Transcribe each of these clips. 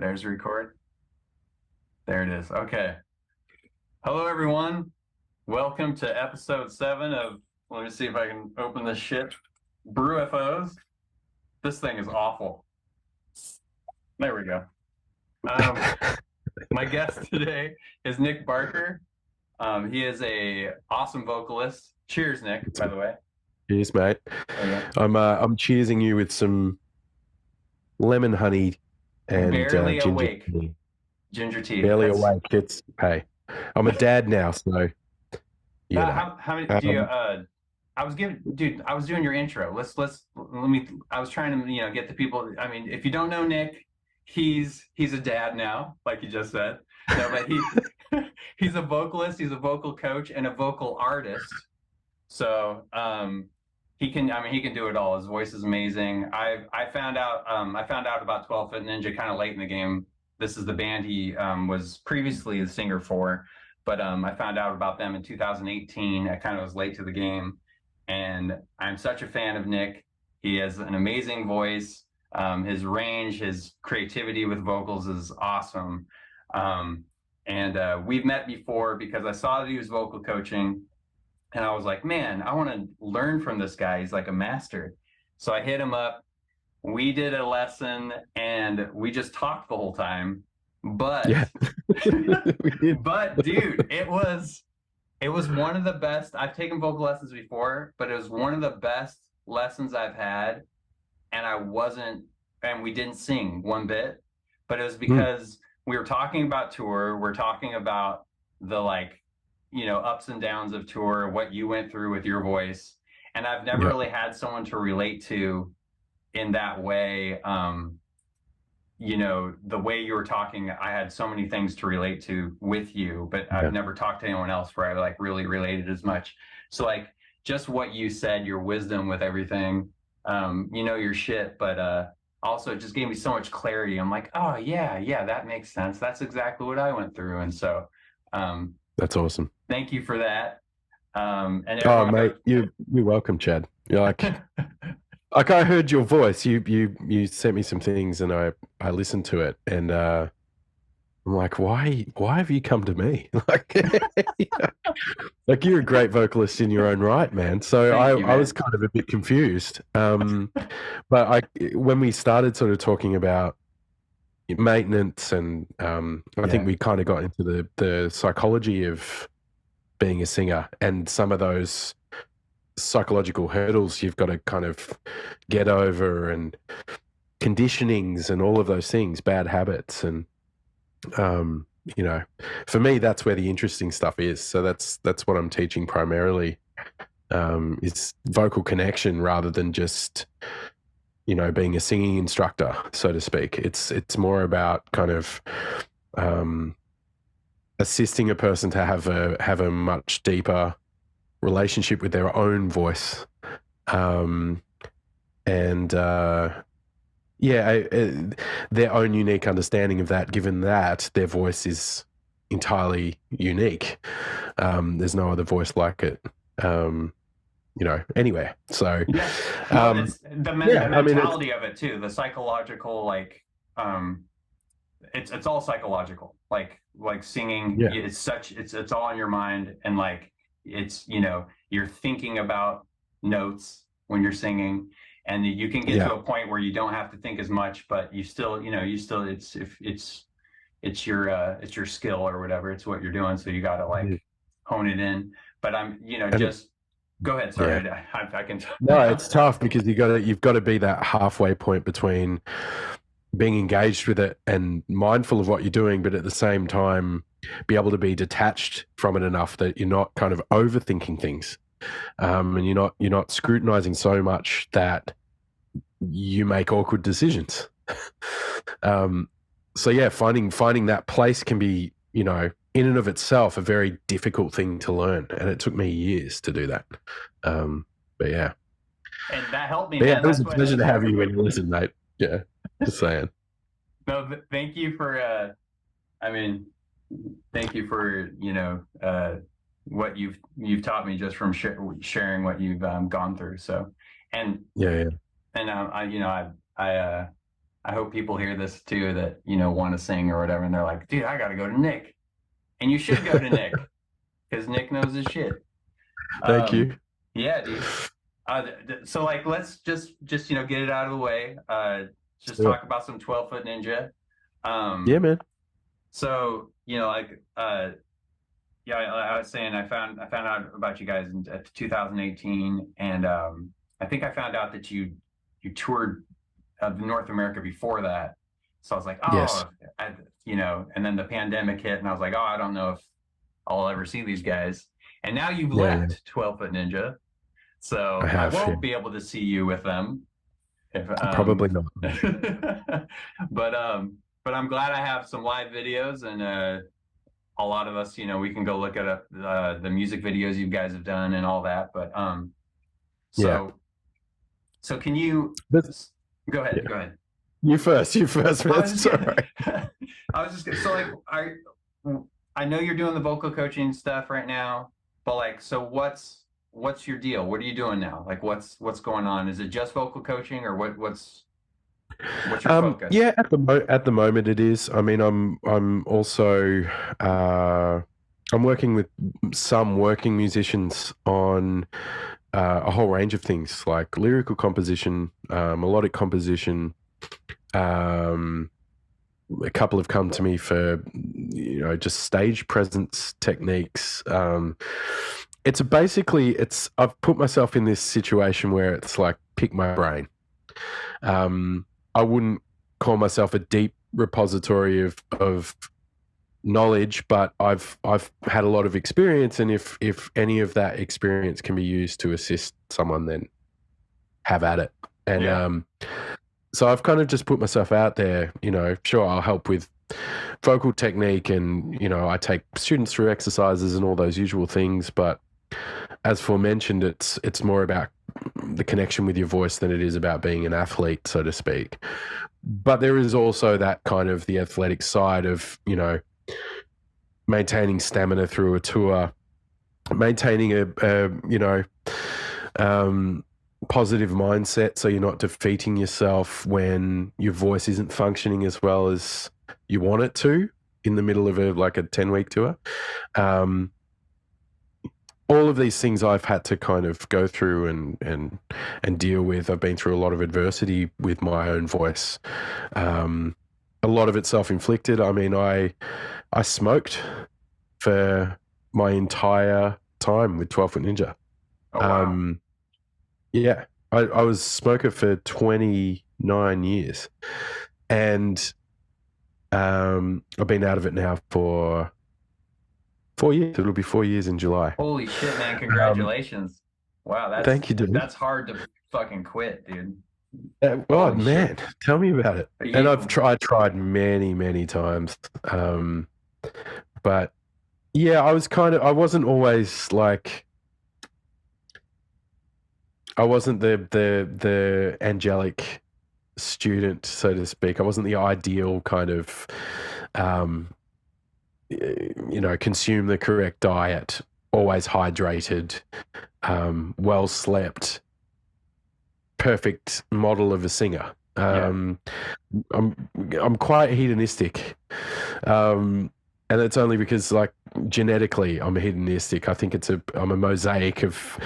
there's record. There it is. Okay. Hello, everyone. Welcome to episode 7 of, let me see if I can open this shit, BrewFOs. This thing is awful. There we go. My guest today is NIK BARKER. He is a awesome vocalist. Cheers, Nick, by the way. Cheers, mate. I'm cheersing you with some lemon honey and Barely ginger awake. tea. Ginger tea. Barely awake. It's hey. I'm a dad now, so you know. How many do you I was doing your intro. I was trying to, get the people. I mean, if you don't know Nick, he's a dad now, like you just said. No, but he's a vocalist, he's a vocal coach and a vocal artist. So he can do it all. His voice is amazing. I found out about 12 Foot Ninja kind of late in the game. This is the band he was previously the singer for, but I found out about them in 2018. I kind of was late to the game, and I'm such a fan of Nick. He has an amazing voice. His range, his creativity with vocals is awesome. And we've met before because I saw that he was vocal coaching, and I was like, man, I want to learn from this guy. He's like a master. So I hit him up. We did a lesson and we just talked the whole time. But Yeah. but dude, it was one of the best. I've taken vocal lessons before, but it was one of the best lessons I've had. And we didn't sing one bit, but it was because we were talking about tour. We're talking about the ups and downs of tour, what you went through with your voice. And I've never really had someone to relate to in that way. The way you were talking, I had so many things to relate to with you, but I've never talked to anyone else where I really related as much. So just what you said, your wisdom with everything, your shit, but also it just gave me so much clarity. I'm like, oh yeah, that makes sense. That's exactly what I went through. And so that's awesome. Thank you for that. Mate, you're welcome, Chad. You're like I heard your voice. You sent me some things and I listened to it, and I'm like, why have you come to me? Like you're a great vocalist in your own right, man. So I was kind of a bit confused. But when we started sort of talking about maintenance and I think we kind of got into the psychology of being a singer and some of those psychological hurdles you've got to kind of get over, and conditionings and all of those things, bad habits. And for me, that's where the interesting stuff is. So that's what I'm teaching primarily, is vocal connection rather than just being a singing instructor, so to speak. It's more about kind of assisting a person to have a much deeper relationship with their own voice, and their own unique understanding of that, given that their voice is entirely unique. There's no other voice like it anywhere. So it's the mentality of it too, the psychological, it's all psychological, like singing. It's all in your mind, and it's you're thinking about notes when you're singing, and you can get to a point where you don't have to think as much, but you still it's your skill or whatever, it's what you're doing, so you got to hone it in. But just go ahead, sorry. I can no, it's tough because you've got to be that halfway point between being engaged with it and mindful of what you're doing, but at the same time be able to be detached from it enough that you're not kind of overthinking things, and you're not scrutinizing so much that you make awkward decisions. Finding that place can be, in and of itself, a very difficult thing to learn, and it took me years to do that. But yeah, and that helped me. But it was a pleasure to have you when you listen, mate. Yeah, just saying. No, thank you for thank you for what you've taught me just from sharing what you've gone through. So, and and I hope people hear this too that, want to sing or whatever. And they're like, dude, I got to go to Nick. And you should go to Nick because Nick knows his shit. Thank you. Yeah, dude. So like, let's just, get it out of the way. Just Yeah. talk about some 12-foot ninja. Yeah, man. So, yeah, I was saying I found out about you guys in 2018, and I think I found out that you toured North America before that. So I was like, Yes. and then the pandemic hit, and I was like, oh, I don't know if I'll ever see these guys. And now you've Yeah, left 12-foot Ninja, so I I have. won't be able to see you with them. If Probably not. but I'm glad I have some live videos, and a lot of us, we can go look at the music videos you guys have done and all that. But Yeah. so can you go ahead? Yeah. Go ahead. You first, man. Sorry. I was just so like I know you're doing the vocal coaching stuff right now, but like, so what's your deal? What are you doing now? Like, what's going on? Is it just vocal coaching, or what's your focus? Yeah, at the moment it is. I mean, I'm also I'm working with some working musicians on a whole range of things like lyrical composition, melodic composition. A couple have come to me for just stage presence techniques. I've put myself in this situation where it's like pick my brain. I wouldn't call myself a deep repository of knowledge, but I've had a lot of experience, and if any of that experience can be used to assist someone, then have at it. And so I've kind of just put myself out there. Sure, I'll help with vocal technique, and I take students through exercises and all those usual things, but as aforementioned, it's more about the connection with your voice than it is about being an athlete, so to speak. But there is also that kind of the athletic side of, maintaining stamina through a tour, maintaining a positive mindset so you're not defeating yourself when your voice isn't functioning as well as you want it to in the middle of a 10-week tour. All of these things I've had to kind of go through and deal with. I've been through a lot of adversity with my own voice. A lot of it self-inflicted. I mean, I smoked for my entire time with 12-foot Ninja. Oh, wow. Yeah, I was a smoker for 29 years, and I've been out of it now for 4 years. It'll be 4 years in July. Holy shit, man! Congratulations! Wow, thank you, dude. That's hard to fucking quit, dude. Oh man, tell me about it. And I've tried many times, but yeah, I wasn't always like. I wasn't the angelic student, so to speak. I wasn't the ideal kind of, consume the correct diet, always hydrated, well slept, perfect model of a singer. I'm quite hedonistic. And it's only because, genetically, I'm hedonistic. I think I'm a mosaic of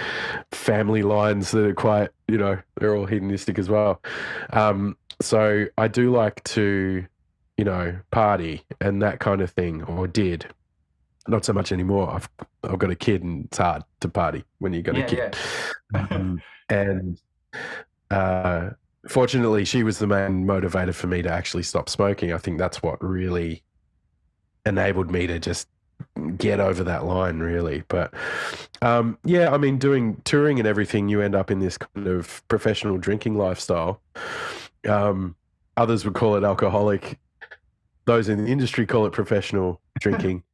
family lines that are quite, they're all hedonistic as well. So I do like to, party and that kind of thing, or did. Not so much anymore. I've got a kid, and it's hard to party when you got a kid. And fortunately, she was the main motivator for me to actually stop smoking. I think that's what really enabled me to just get over that line, really. But yeah, I mean, doing touring and everything, you end up in this kind of professional drinking lifestyle. Others would call it alcoholic. Those in the industry call it professional drinking.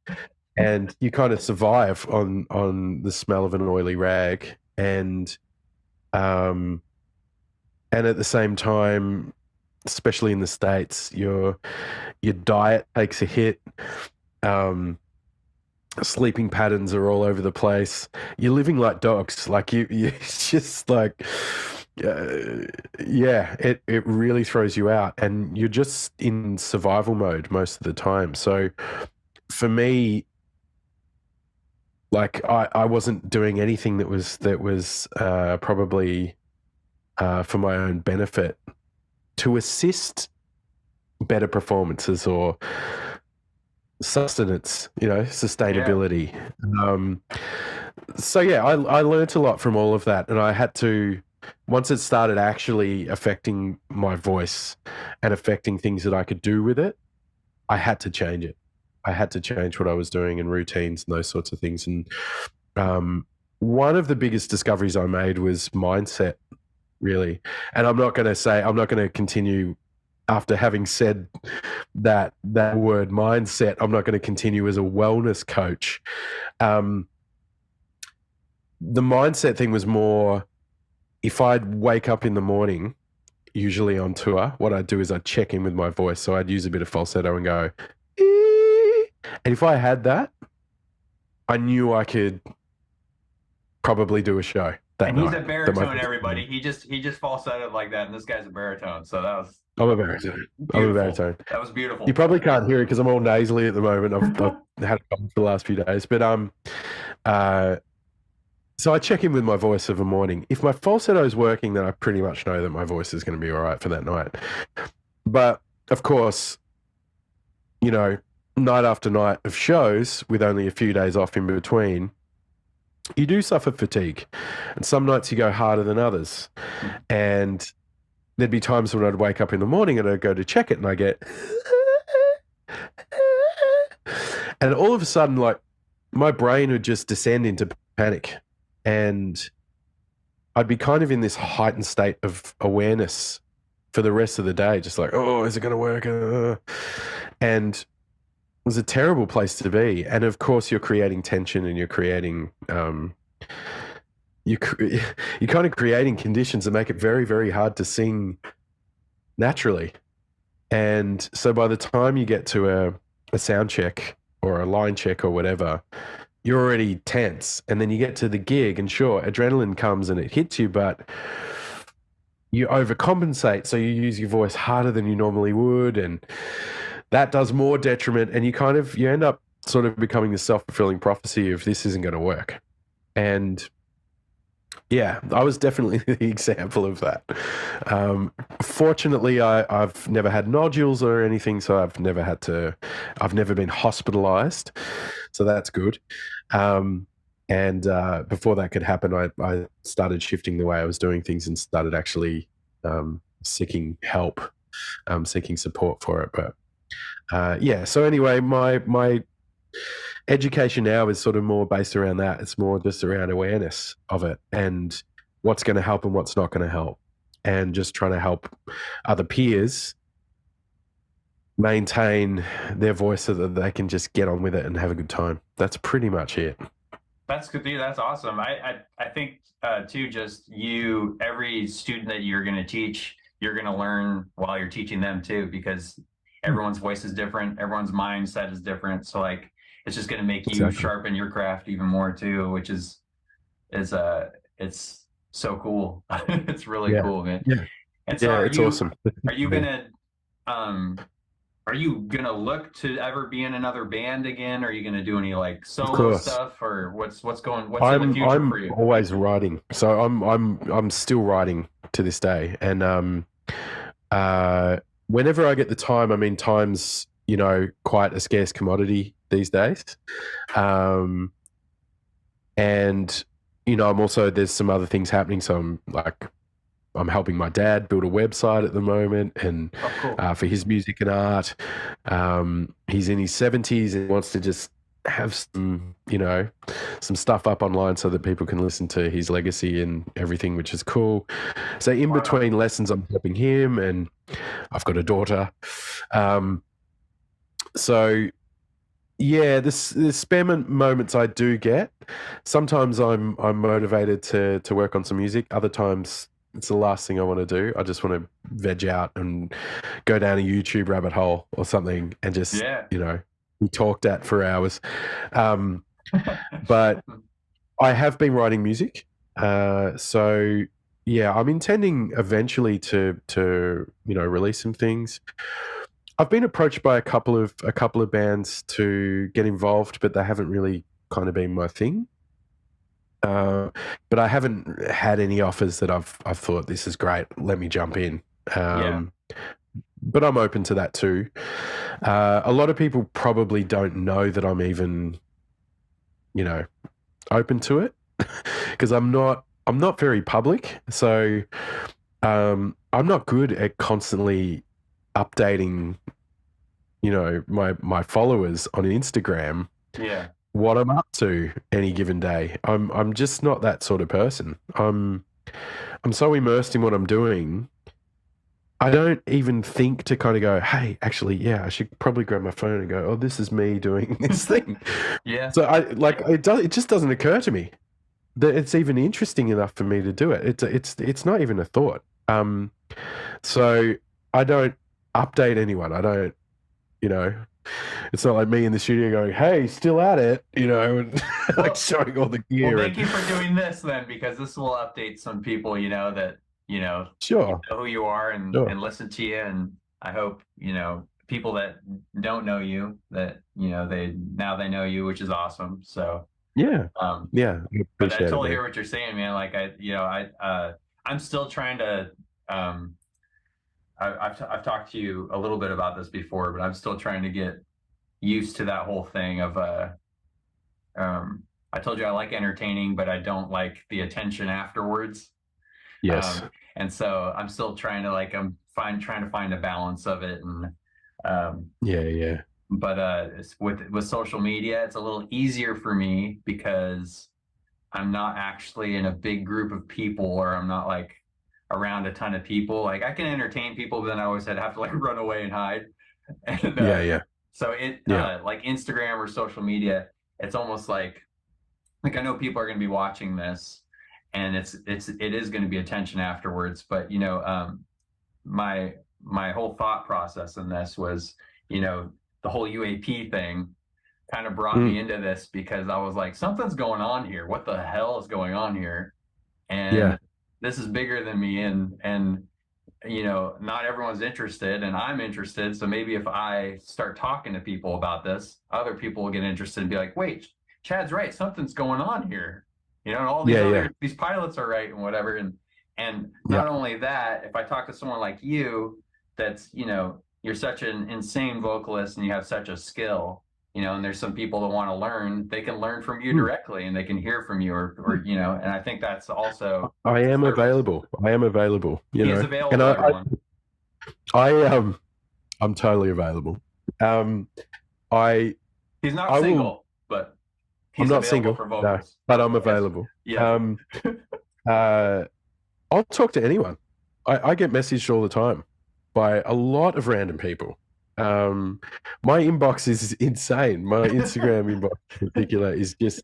And you kind of survive on the smell of an oily rag, and at the same time, especially in the States, your diet takes a hit. Sleeping patterns are all over the place. You're living like dogs. It's just like yeah, it really throws you out, and you're just in survival mode most of the time. So for me, like I wasn't doing anything that was probably for my own benefit to assist better performances or sustenance, sustainability. So yeah, I learned a lot from all of that, and I had to, once it started actually affecting my voice and affecting things that I could do with it, I had to change it. I had to change what I was doing and routines and those sorts of things. And one of the biggest discoveries I made was mindset, really. And I'm not going to continue after having said that word mindset. I'm not going to continue as a wellness coach. The mindset thing was more, if I'd wake up in the morning, usually on tour, what I'd do is I'd check in with my voice. So I'd use a bit of falsetto and go, ee. And if I had that, I knew I could probably do a show. And he's a baritone, everybody. He just falsettoed like that, and this guy's a baritone. So that was. I'm a baritone. I'm a baritone. That was beautiful. You probably can't hear it because I'm all nasally at the moment. I've had a cold for the last few days, but so I check in with my voice of a morning. If my falsetto is working, then I pretty much know that my voice is going to be all right for that night. But of course, night after night of shows with only a few days off in between, you do suffer fatigue, and some nights you go harder than others. And there'd be times when I'd wake up in the morning and I'd go to check it and I get, and all of a sudden, like, my brain would just descend into panic, and I'd be kind of in this heightened state of awareness for the rest of the day, just like, oh, is it going to work? And it was a terrible place to be. And of course, you're creating tension, and you're creating, you're kind of creating conditions that make it very, very hard to sing naturally. And so by the time you get to a sound check or a line check or whatever, you're already tense. And then you get to the gig, and sure, adrenaline comes and it hits you, but you overcompensate. So you use your voice harder than you normally would, and that does more detriment. And you end up sort of becoming this self-fulfilling prophecy of this isn't going to work. And yeah, I was definitely the example of that. Fortunately, I've never had nodules or anything, so I've never been hospitalized. So that's good. And before that could happen, I started shifting the way I was doing things and started actually seeking help, seeking support for it. But yeah, so anyway, my education now is sort of more based around that. It's more just around awareness of it and what's going to help and what's not going to help, and just trying to help other peers maintain their voice so that they can just get on with it and have a good time. That's pretty much it. That's good, dude. That's awesome. I think too, just every student that you're going to teach, you're going to learn while you're teaching them too, because everyone's voice is different, everyone's mindset is different. So like, it's just going to make you sharpen your craft even more too, which is it's so cool. It's really cool, man. Yeah. And so it's awesome. Are you gonna look to ever be in another band again? Are you gonna do any like solo stuff, or what's in the future for you? I'm always writing, so I'm still writing to this day. And whenever I get the time, I mean, time's quite a scarce commodity these days. And I'm also, there's some other things happening. So I'm helping my dad build a website at the moment, and for his music and art. He's in his 70s and wants to just have some stuff up online so that people can listen to his legacy and everything, which is cool. So in between lessons, I'm helping him, and I've got a daughter. So yeah, the spare moments I do get, sometimes I'm motivated to work on some music. Other times it's the last thing I want to do. I just want to veg out and go down a YouTube rabbit hole or something and just, be talked at for hours. But I have been writing music. So yeah, I'm intending eventually to release some things. I've been approached by a couple of bands to get involved, but they haven't really kind of been my thing. But I haven't had any offers that I've thought this is great. Let me jump in. Yeah. But I'm open to that too. A lot of people probably don't know that I'm even, open to it because I'm not very public. So I'm not good at constantly updating, my followers on Instagram Yeah. what I'm up to any given day. I'm just not that sort of person. I'm so immersed in what I'm doing. I don't even think to kind of go, hey, actually, yeah, I should probably grab my phone and go, oh, this is me doing this thing. Yeah. So it just doesn't occur to me that it's even interesting enough for me to do it. It's not even a thought. So I don't update anyone. I don't, it's not like me in the studio going, hey, still at it, and like showing all the gear. Well, thank you for doing this then, because this will update some people, that, Sure. know who you are and Sure. listen to you. And I hope, people that don't know you, that, they know you, which is awesome. So, Yeah. Yeah. I but I appreciate totally it, hear what you're saying, man. Like I'm still trying to, I've talked to you a little bit about this before, but I'm still trying to get used to that whole thing of, I told you I like entertaining, but I don't like the attention afterwards. Yes. And so I'm still trying to trying to find a balance of it. And Yeah. but with social media, it's a little easier for me because I'm not actually in a big group of people, or I'm not like around a ton of people. Like I can entertain people, but then I always have to like run away and hide. And Yeah. so Yeah. like Instagram or social media, it's almost like I know people are going to be watching this, and it is going to be attention afterwards. But my whole thought process in this was, the whole UAP thing kind of brought me into this, because I was like, something's going on here. What the hell is going on here? And Yeah. this is bigger than me, and not everyone's interested, and I'm interested. So maybe if I start talking to people about this, other people will get interested and be like, wait, Chad's right, something's going on here. And all these these pilots are right and whatever. And not only that, if I talk to someone like you, that's, you're such an insane vocalist and you have such a skill, and there's some people that want to learn, they can learn from you directly and they can hear from you, or and I think that's also I am available. I am available. He is available and to everyone. I'm totally available. He's not single, but he's I'm not available single for vocals. no, but I'm available. Yeah. I'll talk to anyone. I get messaged all the time by a lot of random people. My inbox is insane. My Instagram inbox in particular is just,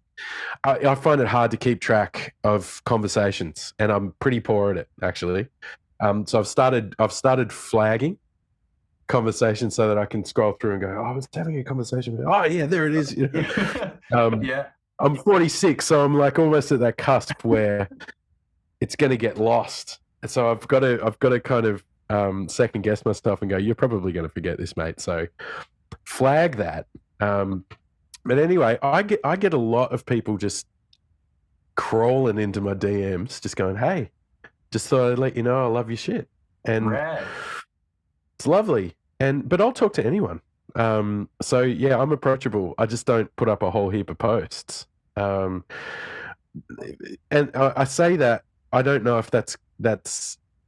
I find it hard to keep track of conversations, and I'm pretty poor at it actually. So I've started flagging conversations so that I can scroll through and go, oh, I was having a conversation. Oh yeah, there it is. Yeah. I'm 46, so I'm like almost at that cusp where it's going to get lost. So I've got to kind of second guess myself and go, you're probably going to forget this, mate. So flag that. But anyway, I get a lot of people just crawling into my DMs, just going, hey, just thought I'd let you know I love your shit. And it's lovely. But I'll talk to anyone. So yeah, I'm approachable. I just don't put up a whole heap of posts. And I say that, I don't know if that's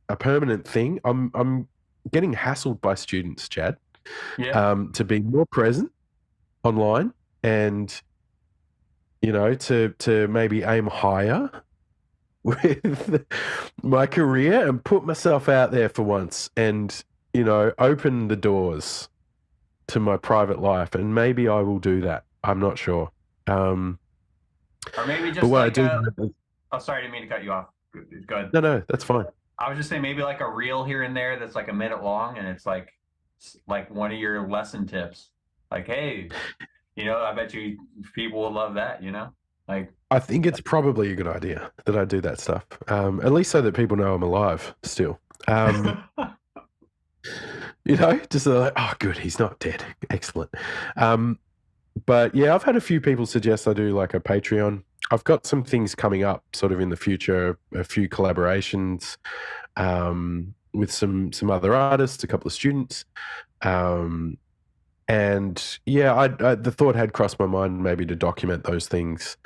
a permanent thing. I'm getting hassled by students, Chad, to be more present online, and to maybe aim higher with my career and put myself out there for once, and open the doors to my private life. And maybe I will do that. I'm not sure. Or maybe just like oh, sorry, I didn't mean to cut you off. Go ahead. No, that's fine. I was just saying maybe like a reel here and there that's like a minute long, and it's like one of your lesson tips. Like, hey, I bet you people will love that, Like, I think it's probably a good idea that I do that stuff, at least so that people know I'm alive still. Just like, oh, good, he's not dead. Excellent. But yeah, I've had a few people suggest I do like a Patreon. I've got some things coming up sort of in the future, a few collaborations with some other artists, a couple of students. And yeah, the thought had crossed my mind maybe to document those things,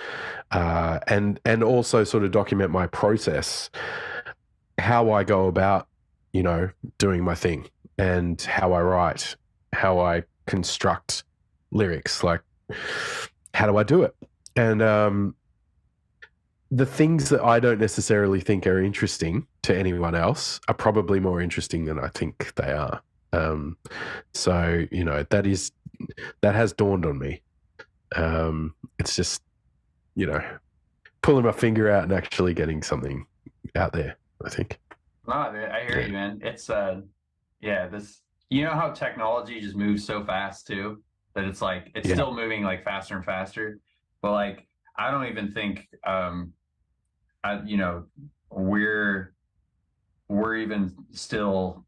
and also sort of document my process, how I go about, doing my thing, and how I write, how I construct lyrics, like how do I do it, and the things that I don't necessarily think are interesting to anyone else are probably more interesting than I think they are. So that has dawned on me. It's just, pulling my finger out and actually getting something out there, I think. No, I hear you, man. It's this, how technology just moves so fast too, that it's like it's still moving like faster and faster. But like I don't even think we're even still,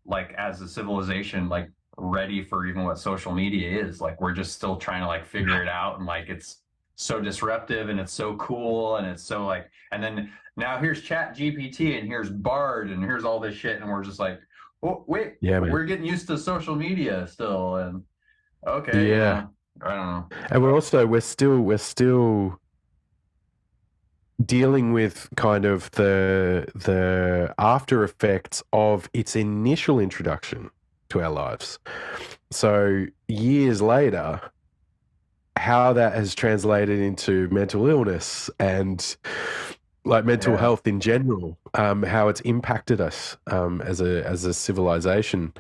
like, as a civilization, like ready for even what social media is. Like we're just still trying to like figure it out, and like it's so disruptive and it's so cool and it's so like, and then now here's Chat GPT and here's Bard and here's all this shit, and we're just like, oh wait, we're getting used to social media still, and okay, I don't know. And we're still dealing with kind of the after effects of its initial introduction to our lives. So years later, how that has translated into mental illness and like mental health in general, how it's impacted us as a civilization.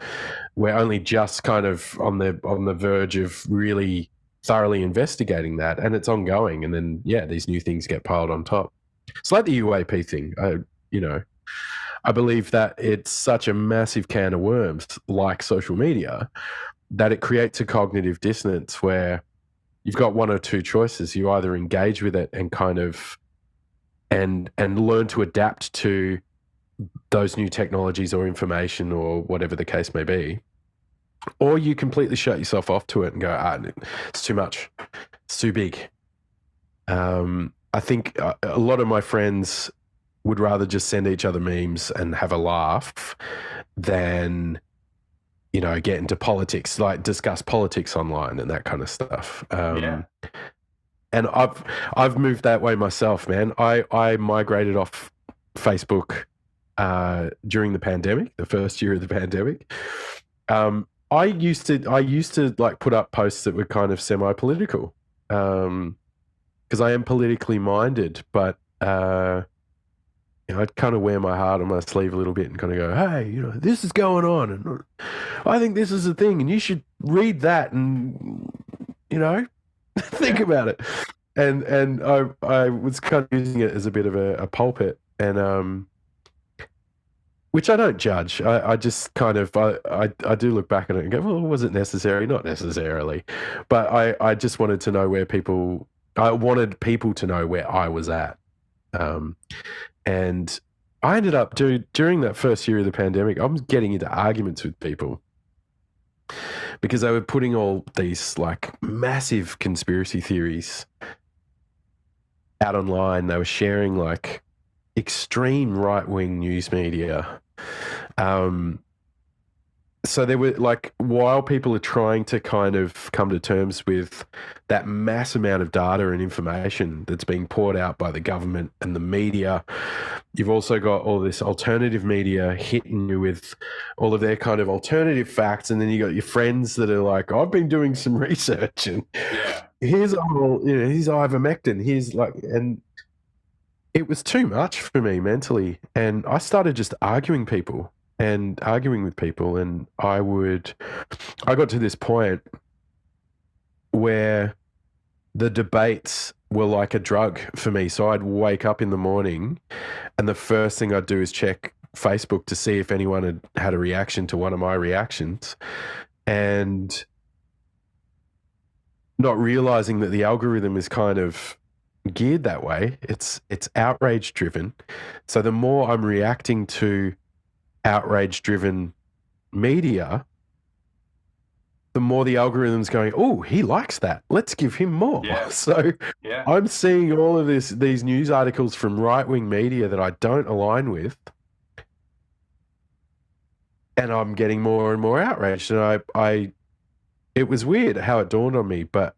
We're only just kind of on the verge of really thoroughly investigating that, and it's ongoing. And then these new things get piled on top. It's like the UAP thing. I believe that it's such a massive can of worms, like social media, that it creates a cognitive dissonance where you've got one or two choices. You either engage with it and kind of and learn to adapt to those new technologies or information or whatever the case may be, or you completely shut yourself off to it and go, it's too much, it's too big. I think a lot of my friends would rather just send each other memes and have a laugh than, get into politics, like discuss politics online and that kind of stuff. And I've moved that way myself, man. I migrated off Facebook during the pandemic, the first year of the pandemic. I used to like put up posts that were kind of semi-political, because I am politically minded, but I'd kind of wear my heart on my sleeve a little bit and kind of go, hey, this is going on, and I think this is a thing, and you should read that, and think about it. And I was kind of using it as a bit of a pulpit, and which I don't judge. I just kind of I do look back at it and go, well, was it necessary? Not necessarily, but I just wanted to know I wanted people to know where I was at, and I ended up during that first year of the pandemic, I was getting into arguments with people because they were putting all these like massive conspiracy theories out online. They were sharing like extreme right-wing news media. So they were like, while people are trying to kind of come to terms with that mass amount of data and information that's being poured out by the government and the media, you've also got all this alternative media hitting you with all of their kind of alternative facts. And then you got your friends that are like, I've been doing some research and here's ivermectin. Here's like, and it was too much for me mentally. And I started just arguing with people. And I got to this point where the debates were like a drug for me. So I'd wake up in the morning and the first thing I'd do is check Facebook to see if anyone had a reaction to one of my reactions, and not realizing that the algorithm is kind of geared that way. It's outrage driven. So the more I'm reacting to outrage driven media, the more the algorithm's going, oh, he likes that. Let's give him more. Yeah. So Yeah. I'm seeing all of these news articles from right-wing media that I don't align with, and I'm getting more and more outraged. And it was weird how it dawned on me, but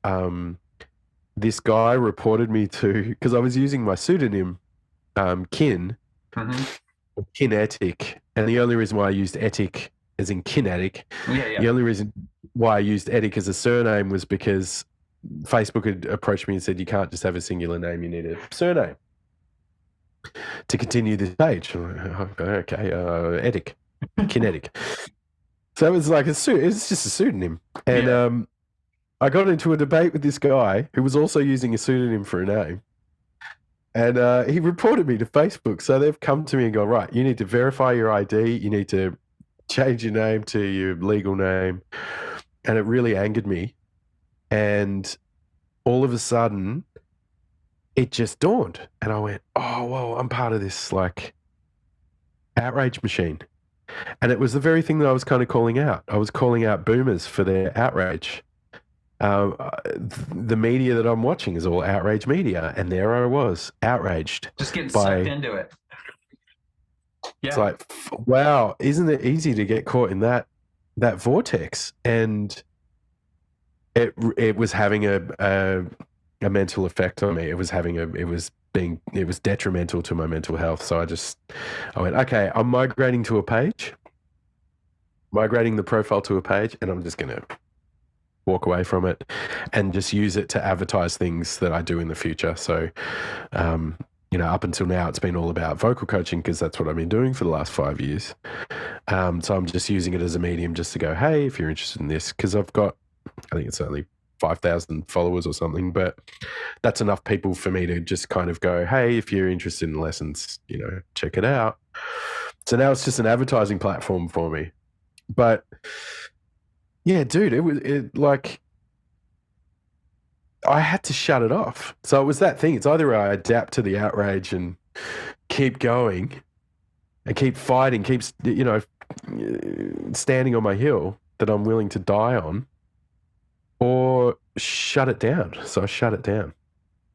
this guy reported me to, because I was using my pseudonym, Kin, or Kinetic, and the only reason why I used Etic as in kinetic, the only reason why I used Etic as a surname was because Facebook had approached me and said, you can't just have a singular name, you need a surname to continue this page. Okay, Etic, Kinetic. So it was like it's just a pseudonym. And I got into a debate with this guy who was also using a pseudonym for a name. And he reported me to Facebook. So they've come to me and gone, right, you need to verify your ID. You need to change your name to your legal name. And it really angered me. And all of a sudden, it just dawned. And I went, oh, well, I'm part of this, like, outrage machine. And it was the very thing that I was kind of calling out. I was calling out boomers for their outrage. The media that I'm watching is all outrage media, and there I was, outraged. Just getting sucked into it. Yeah. It's like, wow, isn't it easy to get caught in that vortex? And it was having a mental effect on me. It was detrimental to my mental health. So I went, okay, I'm migrating the profile to a page, and I'm just going to walk away from it and just use it to advertise things that I do in the future. So, up until now, it's been all about vocal coaching because that's what I've been doing for the last 5 years. So I'm just using it as a medium just to go, hey, if you're interested in this, because I've got, I think it's only 5,000 followers or something, but that's enough people for me to just kind of go, hey, if you're interested in lessons, check it out. So now it's just an advertising platform for me. But yeah, dude, I had to shut it off. So it was that thing. It's either I adapt to the outrage and keep going and keep fighting, standing on my hill that I'm willing to die on, or shut it down. So I shut it down.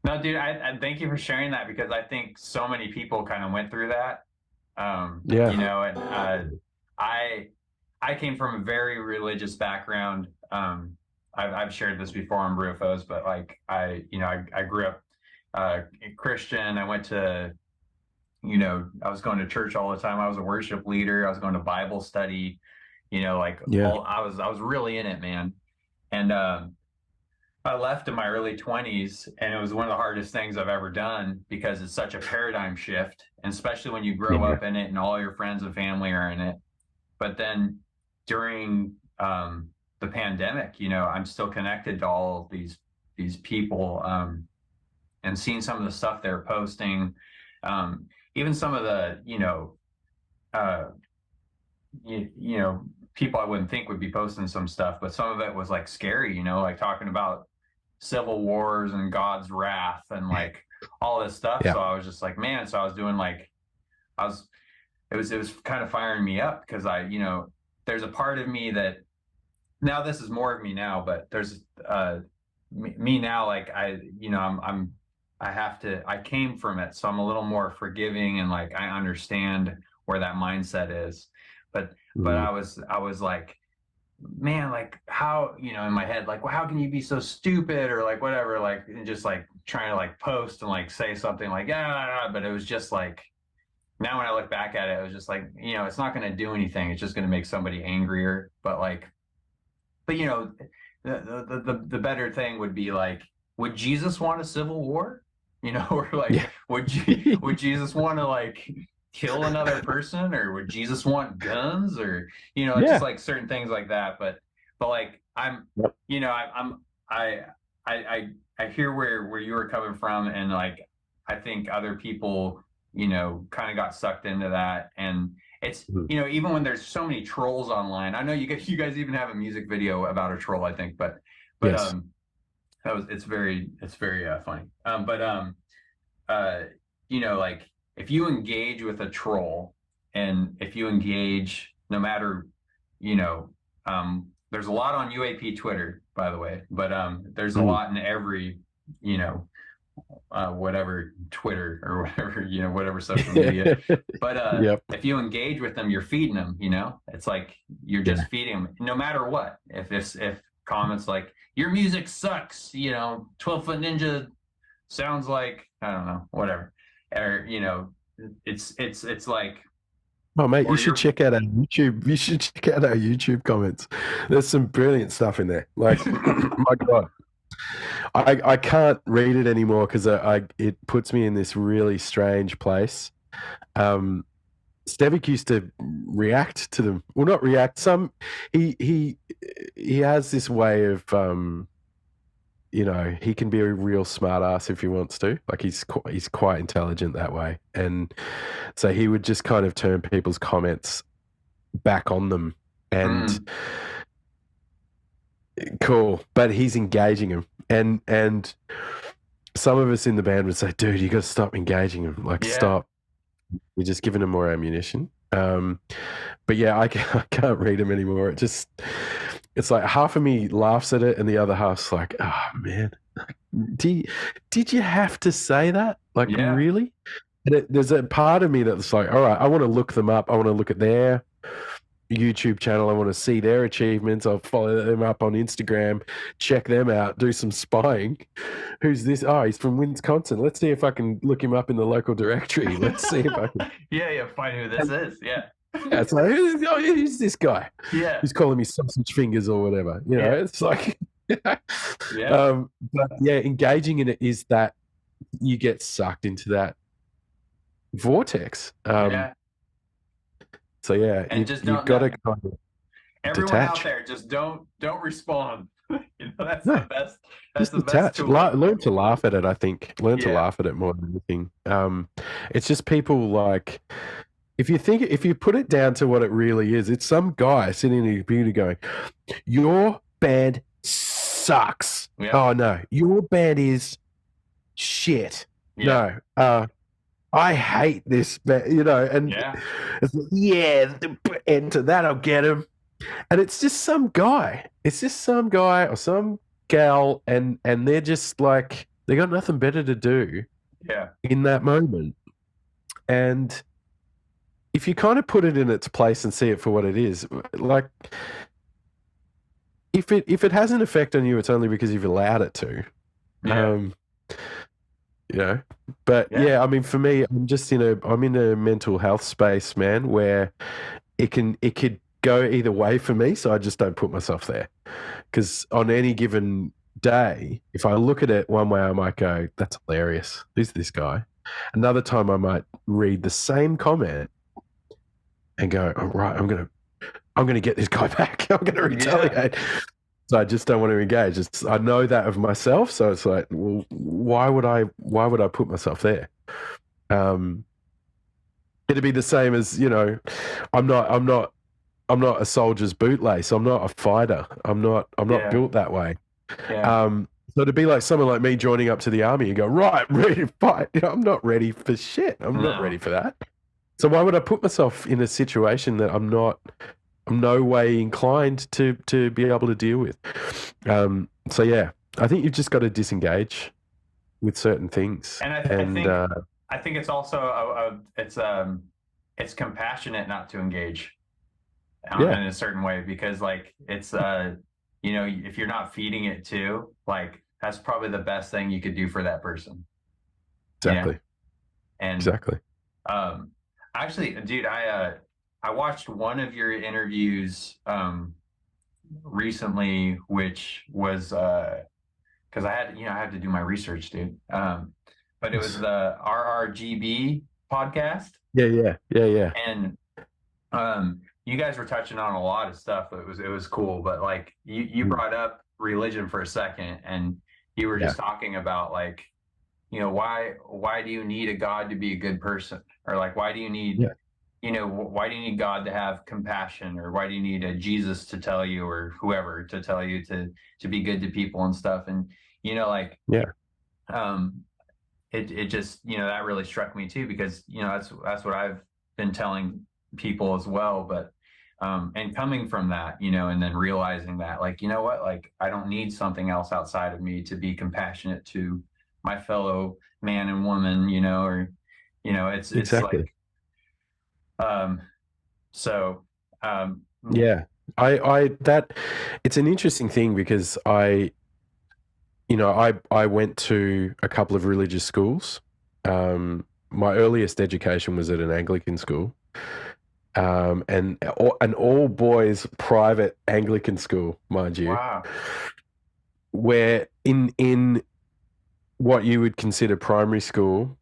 No, dude, I thank you for sharing that, because I think so many people kind of went through that. I came from a very religious background. I've shared this before on BrewFOs, but like I grew up Christian. I went to, I was going to church all the time. I was a worship leader. I was going to Bible study. I was really in it, man. And I left in my early 20s, and it was one of the hardest things I've ever done, because it's such a paradigm shift, and especially when you grow up in it and all your friends and family are in it. But then during the pandemic, I'm still connected to all of these people, and seeing some of the stuff they're posting, even some of the people I wouldn't think would be posting some stuff, but some of it was like scary, like talking about civil wars and God's wrath and like all this stuff. So I was just like, man. So I was doing it was kind of firing me up, because there's a part of me that, now this is more of me now, but there's me now, like I came from it, so I'm a little more forgiving, and like I understand where that mindset is. But I was like, man, like how, in my head, like, well, how can you be so stupid, or like whatever, like, and just like trying to like post and like say something like, but it was just like, now when I look back at it, it was just like, it's not going to do anything. It's just going to make somebody angrier. But the better thing would be like, would Jesus want a civil war? Or like, would Jesus want to like kill another person, or would Jesus want guns, or just like certain things like that. But like I hear where you were coming from, and like I think other people kind of got sucked into that. And it's even when there's so many trolls online, I know you guys even have a music video about a troll, I think, but yes. it's very funny. Uh, you know, like if you engage with a troll, and if you engage, no matter, you know, there's a lot on UAP Twitter, by the way, but there's a lot in every, you know, whatever Twitter or whatever, you know, whatever social media. But Yep. if you engage with them, you're feeding them, you know, it's like you're just feeding them no matter what. If comments like your music sucks, you know, 12-foot ninja sounds like, I don't know, whatever, or, you know, it's like, Oh, mate, you should check out our YouTube. You should check out our YouTube comments. There's some brilliant stuff in there. Like, my God, I can't read it anymore because it puts me in this really strange place. Stevic used to react to them. Well, not react. He has this way of you know, he can be a real smart ass if he wants to. Like he's quite intelligent that way, and so he would just kind of turn people's comments back on them, and cool. But he's engaging them, and some of us in the band would say, "Dude, you got to stop engaging him. Like, stop. You're just giving him more ammunition." But yeah, I can't read him anymore. It's like half of me laughs at it and the other half's like, oh man, did you have to say that? Like, really? And there's a part of me that's like, all right, I want to look them up. I want to look at their YouTube channel. I want to see their achievements. I'll follow them up on Instagram, check them out, do some spying. Who's this? Oh, he's from Wisconsin. Let's see if I can look him up in the local directory. Let's see if I can. Find who this is. Yeah, it's like, who's this guy? Yeah, he's calling me sausage fingers or whatever. You know, it's like, but yeah, engaging in it is that you get sucked into that vortex. So yeah, and you've got to kind of everyone detach. Out there, just don't respond. You know, that's the best. That's the best tool. Learn to laugh at it. I think learn to laugh at it more than anything. It's just people like. If you put it down to what it really is, it's some guy sitting in his computer going, "Your band sucks." Yeah. Oh no, your band is shit. Yeah. No, I hate this band. You know, and it's like, enter that, I'll get him. And it's just some guy. It's just some guy or some gal, and they're just like they got nothing better to do. Yeah. In that moment, and. If you kind of put it in its place and see it for what it is, like if it has an effect on you, it's only because you've allowed it to. You know. But I mean, for me, I'm in a mental health space, man, where it could go either way for me. So I just don't put myself there, because on any given day, if I look at it one way, I might go, "That's hilarious. Who's this guy?" Another time, I might read the same comment and go, "All right, I'm gonna get this guy back. I'm gonna retaliate." So I just don't want to engage. I know that of myself, so it's like, well, why would I put myself there? It'd be the same as, you know, I'm not a soldier's bootlace. I'm not a fighter. I'm not built that way. So it'd be like someone like me joining up to the army and go, "Right, I'm ready to fight." You know, I'm not ready for shit. I'm not ready for that. So why would I put myself in a situation that I'm no way inclined to be able to deal with? So yeah, I think you've just got to disengage with certain things. And I think it's also it's compassionate not to engage in a certain way, because like it's you know, if you're not feeding it too, like that's probably the best thing you could do for that person. Exactly. Yeah? And exactly. Actually, dude, I watched one of your interviews recently, which was because I had to do my research, dude. But it was the RRGB podcast. Yeah. And you guys were touching on a lot of stuff. It was cool, but like you brought up religion for a second, and you were just talking about like, you know, why do you need a God to be a good person? Or like, why do you need why do you need God to have compassion, or why do you need a Jesus to tell you, or whoever to tell you to be good to people and stuff? And like, Yeah, um, it just, that really struck me too, because that's what I've been telling people as well. But and coming from that, and then realizing that, like, what, like, I don't need something else outside of me to be compassionate to my fellow man and woman, or it's like, exactly. um so um Yeah. That it's an interesting thing because I went to a couple of religious schools. My earliest education was at an Anglican school, and an all boys private Anglican school, mind you, wow. where in what you would consider primary school,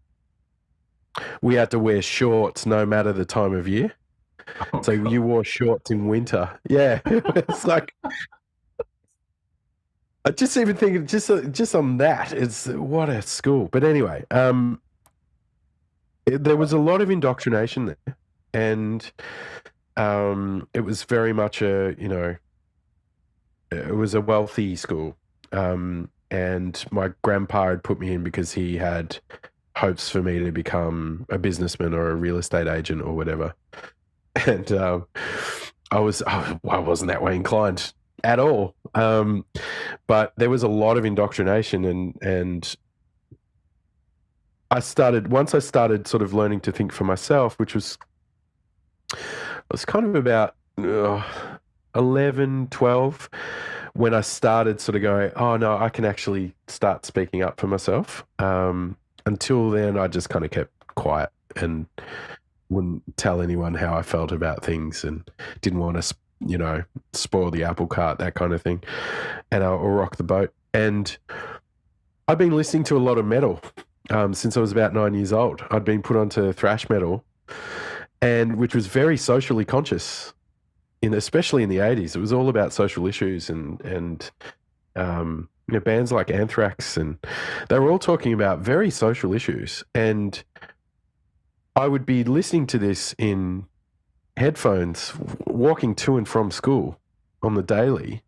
we had to wear shorts no matter the time of year. Oh, So you wore shorts in winter. Yeah, it's like I just even think just on that, it's what a school. But anyway, there was a lot of indoctrination there, and it was very much it was a wealthy school, and my grandpa had put me in because he had hopes for me to become a businessman or a real estate agent or whatever, and I wasn't that way inclined at all. But there was a lot of indoctrination, and once I started sort of learning to think for myself, which was kind of about 11, 12, when I started sort of going, oh no, I can actually start speaking up for myself. Until then, I just kind of kept quiet and wouldn't tell anyone how I felt about things, and didn't want to, spoil the apple cart, that kind of thing, and I'll rock the boat. And I've been listening to a lot of metal since I was about 9 years old. I'd been put onto thrash metal, and which was very socially conscious, especially in the 80s. It was all about social issues, and bands like Anthrax, and they were all talking about very social issues. And I would be listening to this in headphones, walking to and from school on the daily,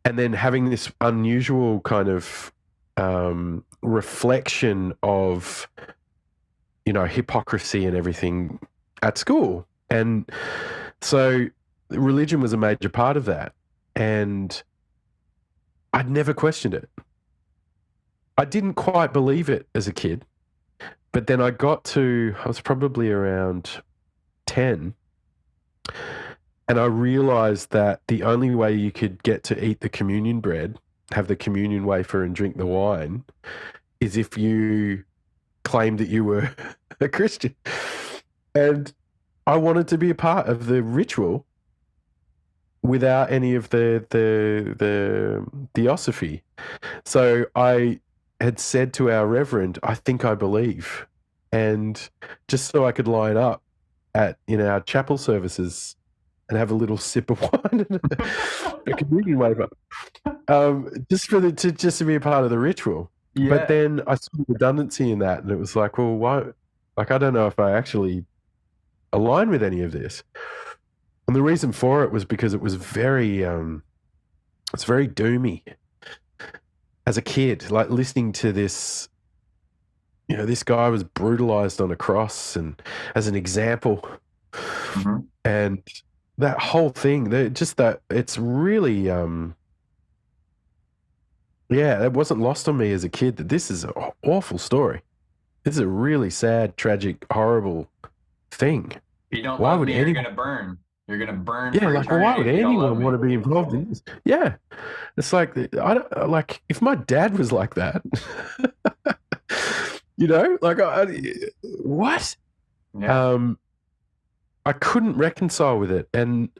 and then having this unusual kind of reflection of, hypocrisy and everything at school. And so religion was a major part of that. And I'd never questioned it. I didn't quite believe it as a kid. But then I was probably around 10, and I realized that the only way you could get to eat the communion bread, have the communion wafer, and drink the wine is if you claimed that you were a Christian. And I wanted to be a part of the ritual without any of the theosophy. So I had said to our reverend, I think I believe. And just so I could line up at our chapel services and have a little sip of wine and a communion wafer, just to be a part of the ritual. Yeah. But then I saw redundancy in that, and it was like, well, why? Like, I don't know if I actually align with any of this. And the reason for it was because it was very doomy. As a kid, like listening to this, this guy was brutalized on a cross, and as an example, and that whole thing, it's really, it wasn't lost on me as a kid that this is an awful story. This is a really sad, tragic, horrible thing. If you don't love me, you're gonna burn. You're gonna burn. Yeah, like, why would anyone want to be involved in this? Yeah, it's like, I don't like, if my dad was like that, like, what? Yeah. I couldn't reconcile with it, and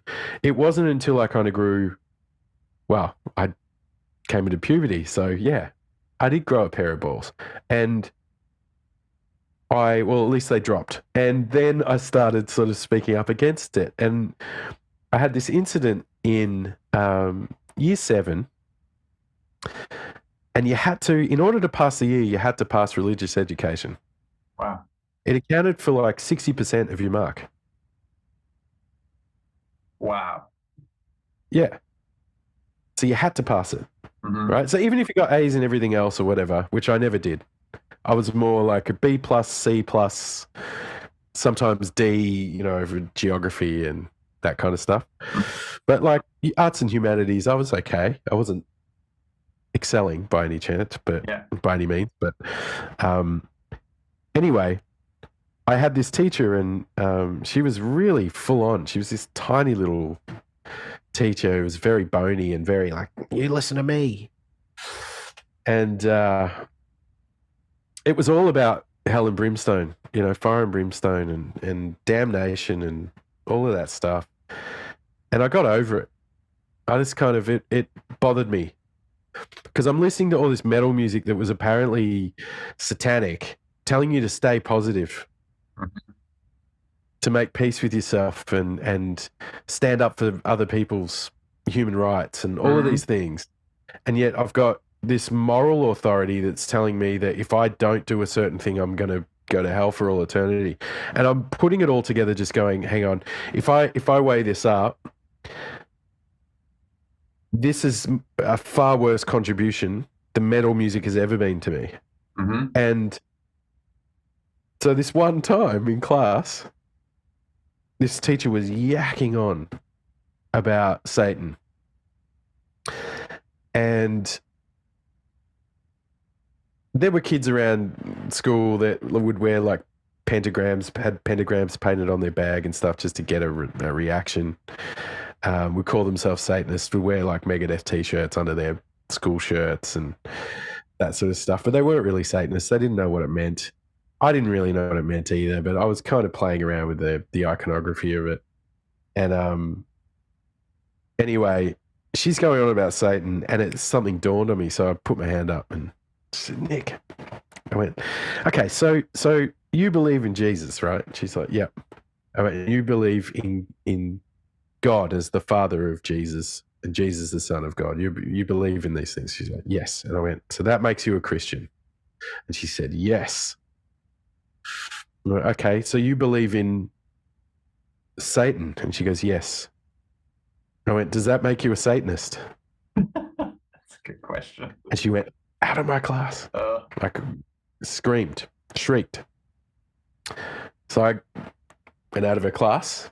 it wasn't until I kind of I came into puberty. So yeah, I did grow a pair of balls, and at least they dropped. And then I started sort of speaking up against it. And I had this incident in year 7. And you had to, in order to pass the year, you had to pass religious education. Wow. It accounted for like 60% of your mark. Wow. Yeah. So you had to pass it, right? So even if you got A's and everything else or whatever, which I never did, I was more like a B plus, C plus, sometimes D, you know, over geography and that kind of stuff. But like arts and humanities, I was okay. I wasn't excelling by any chance, but by any means. But anyway, I had this teacher, and she was really full on. She was this tiny little teacher who was very bony and very like, you listen to me. And it was all about hell and brimstone, you know, fire and brimstone and damnation and all of that stuff. And I got over it. I just kind of, it bothered me because I'm listening to all this metal music that was apparently satanic, telling you to stay positive, to make peace with yourself and stand up for other people's human rights and all of these things. And yet I've got this moral authority that's telling me that if I don't do a certain thing, I'm going to go to hell for all eternity. And I'm putting it all together just going, hang on, if I weigh this up, this is a far worse contribution the metal music has ever been to me. And so this one time in class, this teacher was yakking on about Satan. And there were kids around school that would wear like pentagrams, had pentagrams painted on their bag and stuff just to get a reaction. Would call themselves Satanists, would wear like Megadeth t-shirts under their school shirts and that sort of stuff. But they weren't really Satanists. They didn't know what it meant. I didn't really know what it meant either, but I was kind of playing around with the iconography of it. And anyway, she's going on about Satan, and something dawned on me. So I put my hand up and said, Nick, I went, okay, so you believe in Jesus, right? She's like, yep. I went, you believe in God as the father of Jesus and Jesus the son of God. You believe in these things? She's like, yes. And I went, so that makes you a Christian? And she said, yes. I went, okay, so you believe in Satan? And she goes, yes. I went, does that make you a Satanist? That's a good question. And she went, out of my class. Like screamed, shrieked. So I went out of her class.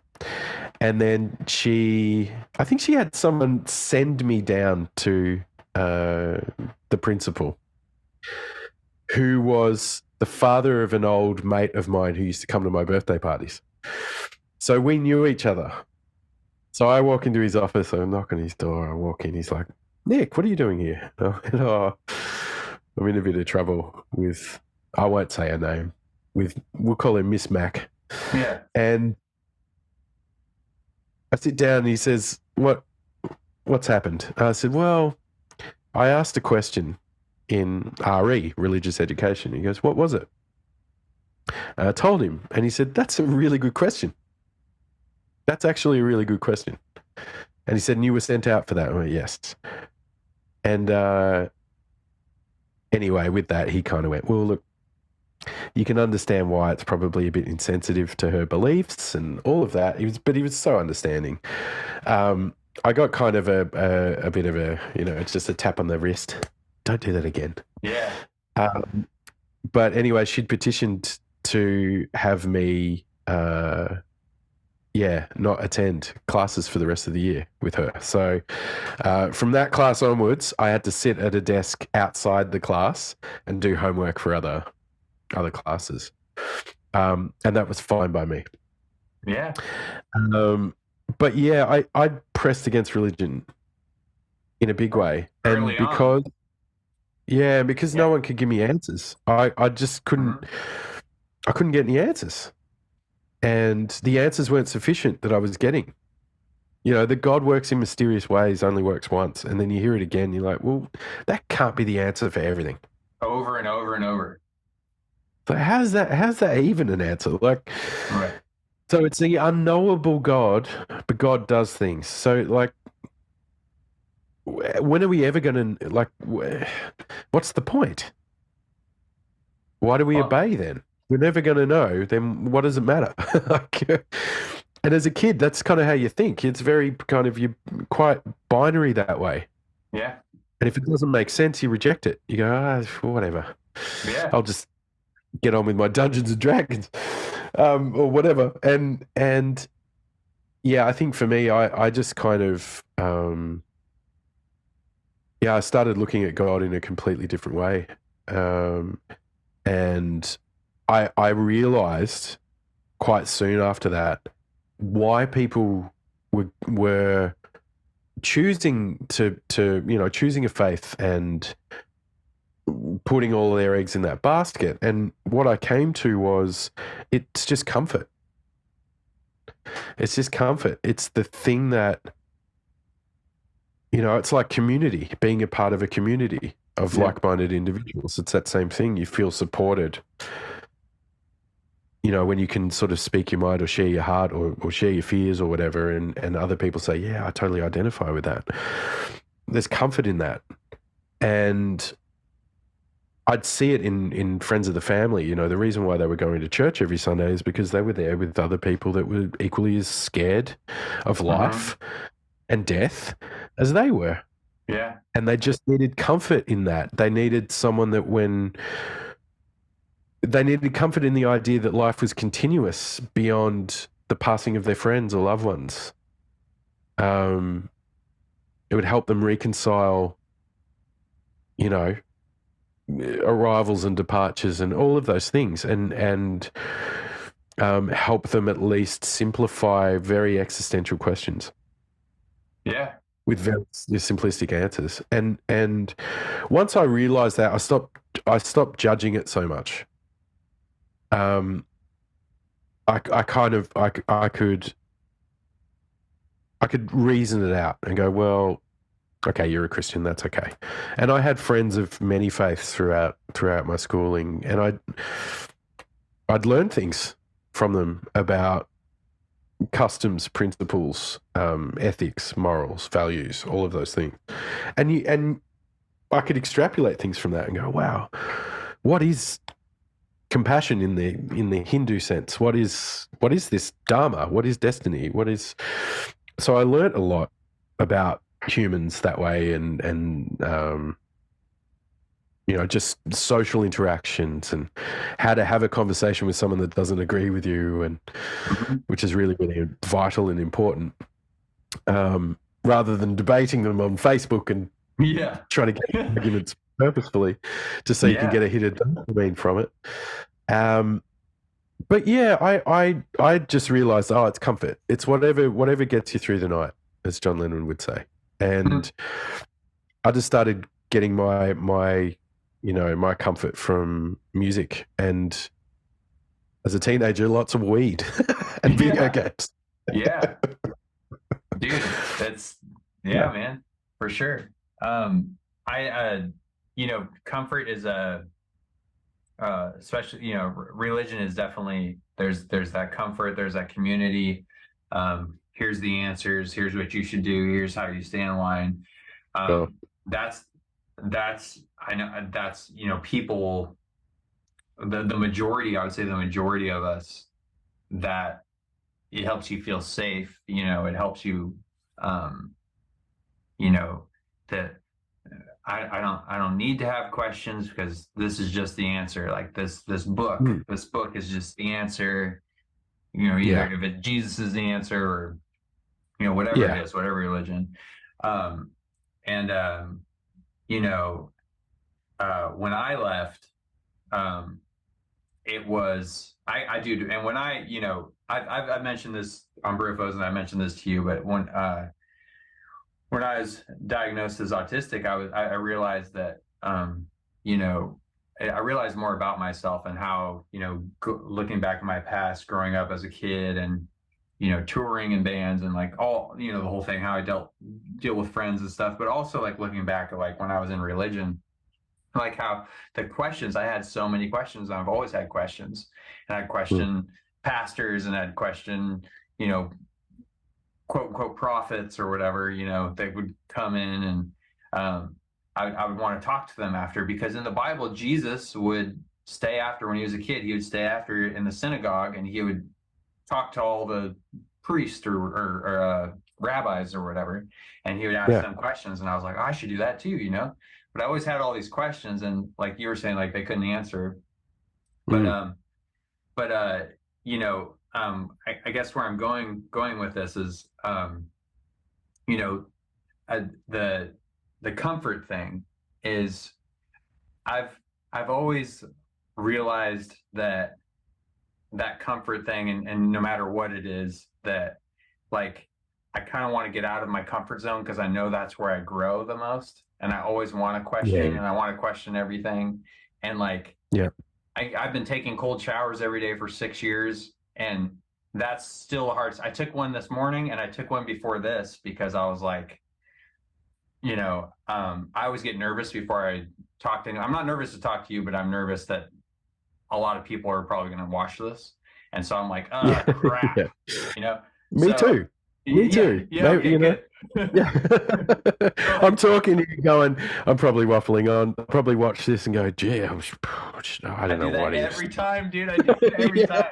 And then I think she had someone send me down to the principal, who was the father of an old mate of mine who used to come to my birthday parties. So we knew each other. So I walk into his office, I knock on his door, I walk in, he's like, Nick, what are you doing here? I'm in a bit of trouble with, I won't say her name, we'll call him Miss Mac. Yeah. And I sit down and he says, what's happened? I said, well, I asked a question in RE, religious education. He goes, what was it? I told him, and he said, that's a really good question. That's actually a really good question. And he said, and you were sent out for that? I went, yes. And anyway, with that, he kind of went, well, look, you can understand why it's probably a bit insensitive to her beliefs and all of that. But he was so understanding. I got kind of a bit of a, it's just a tap on the wrist. Don't do that again. Yeah. But anyway, she'd petitioned to have me, not attend classes for the rest of the year with her. So from that class onwards, I had to sit at a desk outside the class and do homework for other classes. And that was fine by me. Yeah. But yeah, I pressed against religion in a big way. And because no one could give me answers. I just couldn't, I couldn't get any answers. And the answers weren't sufficient that I was getting. That God works in mysterious ways only works once. And then you hear it again, you're like, well, that can't be the answer for everything. Over and over and over. So how's that even an answer? Like, right. So it's the unknowable God, but God does things. So like, when are we ever going to, like, what's the point? Why do we obey then? we're never going to know, then what does it matter? And as a kid, that's kind of how you think. It's very kind of, you quite binary that way. Yeah. And if it doesn't make sense, you reject it. You go, whatever. Yeah. I'll just get on with my Dungeons and Dragons, or whatever. And yeah, I think for me, I just kind of, I started looking at God in a completely different way. And I realized quite soon after that why people were choosing to choosing a faith and putting all their eggs in that basket. And what I came to was, it's just comfort. It's just comfort. It's the thing that, it's like community, being a part of a community of like-minded individuals. It's that same thing. You feel supported, when you can sort of speak your mind or share your heart or share your fears or whatever, and other people say, yeah, I totally identify with that. There's comfort in that. And I'd see it in friends of the family. The reason why they were going to church every Sunday is because they were there with other people that were equally as scared of life and death as they were. Yeah. And they just needed comfort in that. They needed someone that they needed comfort in the idea that life was continuous beyond the passing of their friends or loved ones. It would help them reconcile, arrivals and departures and all of those things, and help them at least simplify very existential questions. Yeah. With very simplistic answers. And once I realized that, I stopped judging it so much. I could reason it out and go, well, okay, you're a Christian, that's okay. And I had friends of many faiths throughout my schooling, and I'd learned things from them about customs, principles, ethics, morals, values, all of those things. And I could extrapolate things from that and go, wow, what is compassion in the Hindu sense? What is this dharma? What is destiny? So I learned a lot about humans that way, and just social interactions and how to have a conversation with someone that doesn't agree with you, and which is really, really vital and important, rather than debating them on Facebook and trying to get arguments purposefully just so you can get a hit of dopamine from it. But yeah, I just realized, it's comfort. It's whatever gets you through the night, as John Lennon would say. And I just started getting my comfort from music, and as a teenager, lots of weed and video games. Yeah. Dude, that's man, for sure. Comfort is especially, religion is definitely, there's that comfort, there's that community. Here's the answers, here's what you should do, here's how you stay in line. That's I know that's, people, the majority, I would say the majority of us, that it helps you feel safe. It helps you, that I don't need to have questions, because this is just the answer. Like this book is just the answer. Either if Jesus is the answer, or whatever it is, whatever religion. When I left, it was I do, and when I've mentioned this on BrewFOs, and I mentioned this to you, but when I was diagnosed as autistic, I realized that I realized more about myself, and how looking back at my past, growing up as a kid, and touring in bands, and like all the whole thing, how I deal with friends and stuff, but also like looking back at like when I was in religion, like how the questions, I had so many questions. I've always had questions, and I'd question pastors, and I'd question quote unquote prophets or whatever, they would come in, and I would want to talk to them after, because in the Bible, Jesus would stay after, when he was a kid, he would stay after in the synagogue, and he would talk to all the priests or rabbis or whatever, and he would ask them questions. And I was like, oh, I should do that too, you know. But I always had all these questions, and like you were saying, like they couldn't answer. But you know, I guess where I'm going with this is, you know, the comfort thing is, I've always realized that comfort thing, and no matter what it is, that like I kind of want to get out of my comfort zone, because I know that's where I grow the most, and I always want to question, and I want to question everything. And like, I've been taking cold showers every day for 6 years, and that's still hard. I took one this morning, and I took one before this, because I was like, you know, I always get nervous before I talk to anyone. I'm not nervous to talk to you, but I'm nervous that a lot of people are probably going to watch this. And so I'm like, oh, crap, you know? Me too. Me too. Yeah, okay, you know, I'm talking to you going, I'm probably waffling on. I'll probably watch this and go, gee, I don't know what it is. Every time, dude. I do it every time.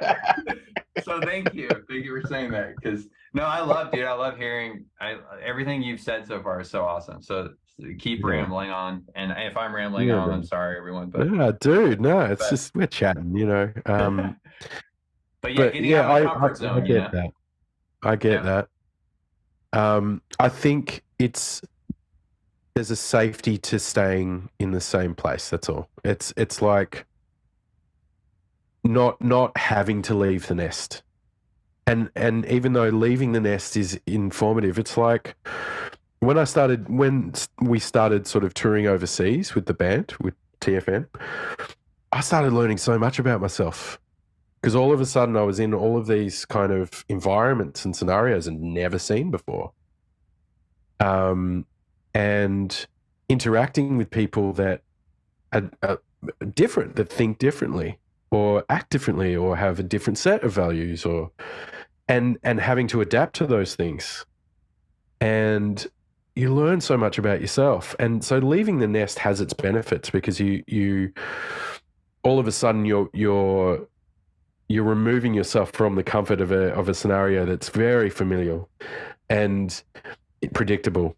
So thank you for saying that, because no, I love hearing everything you've said so far is so awesome. So keep rambling on, and if I'm rambling on, I'm sorry, everyone. But dude, no, it's just we're chatting, you know. But getting out of the comfort zone, I get that. I get that. I think there's a safety to staying in the same place. That's all. It's like not having to leave the nest. And even though leaving the nest is informative, it's like when we started sort of touring overseas with the band, with TFN, I started learning so much about myself, because all of a sudden I was in all of these kind of environments and scenarios I'd never seen before. And interacting with people that are different, that think differently or act differently or have a different set of values, and having to adapt to those things. And you learn so much about yourself. And so leaving the nest has its benefits, because you all of a sudden you're removing yourself from the comfort of a scenario that's very familiar and predictable.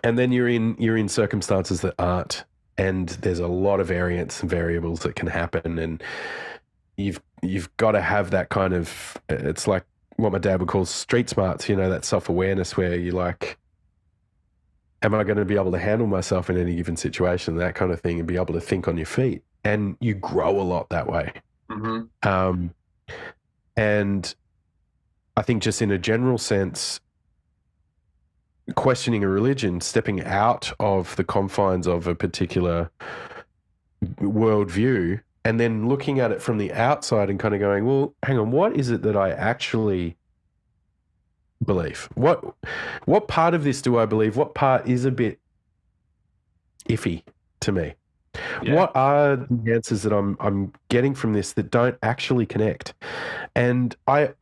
And then you're in circumstances that aren't, and there's a lot of variance and variables that can happen, and you've got to have that kind of, it's like what my dad would call street smarts, you know, that self-awareness where you're like, am I going to be able to handle myself in any given situation, that kind of thing, and be able to think on your feet. And you grow a lot that way. Mm-hmm. And I think just in a general sense, questioning a religion, stepping out of the confines of a particular worldview, and then looking at it from the outside and kind of going, well, hang on, what is it that I actually believe? What part of this do I believe? What part is a bit iffy to me? Yeah. What are the answers that I'm getting from this that don't actually connect? And I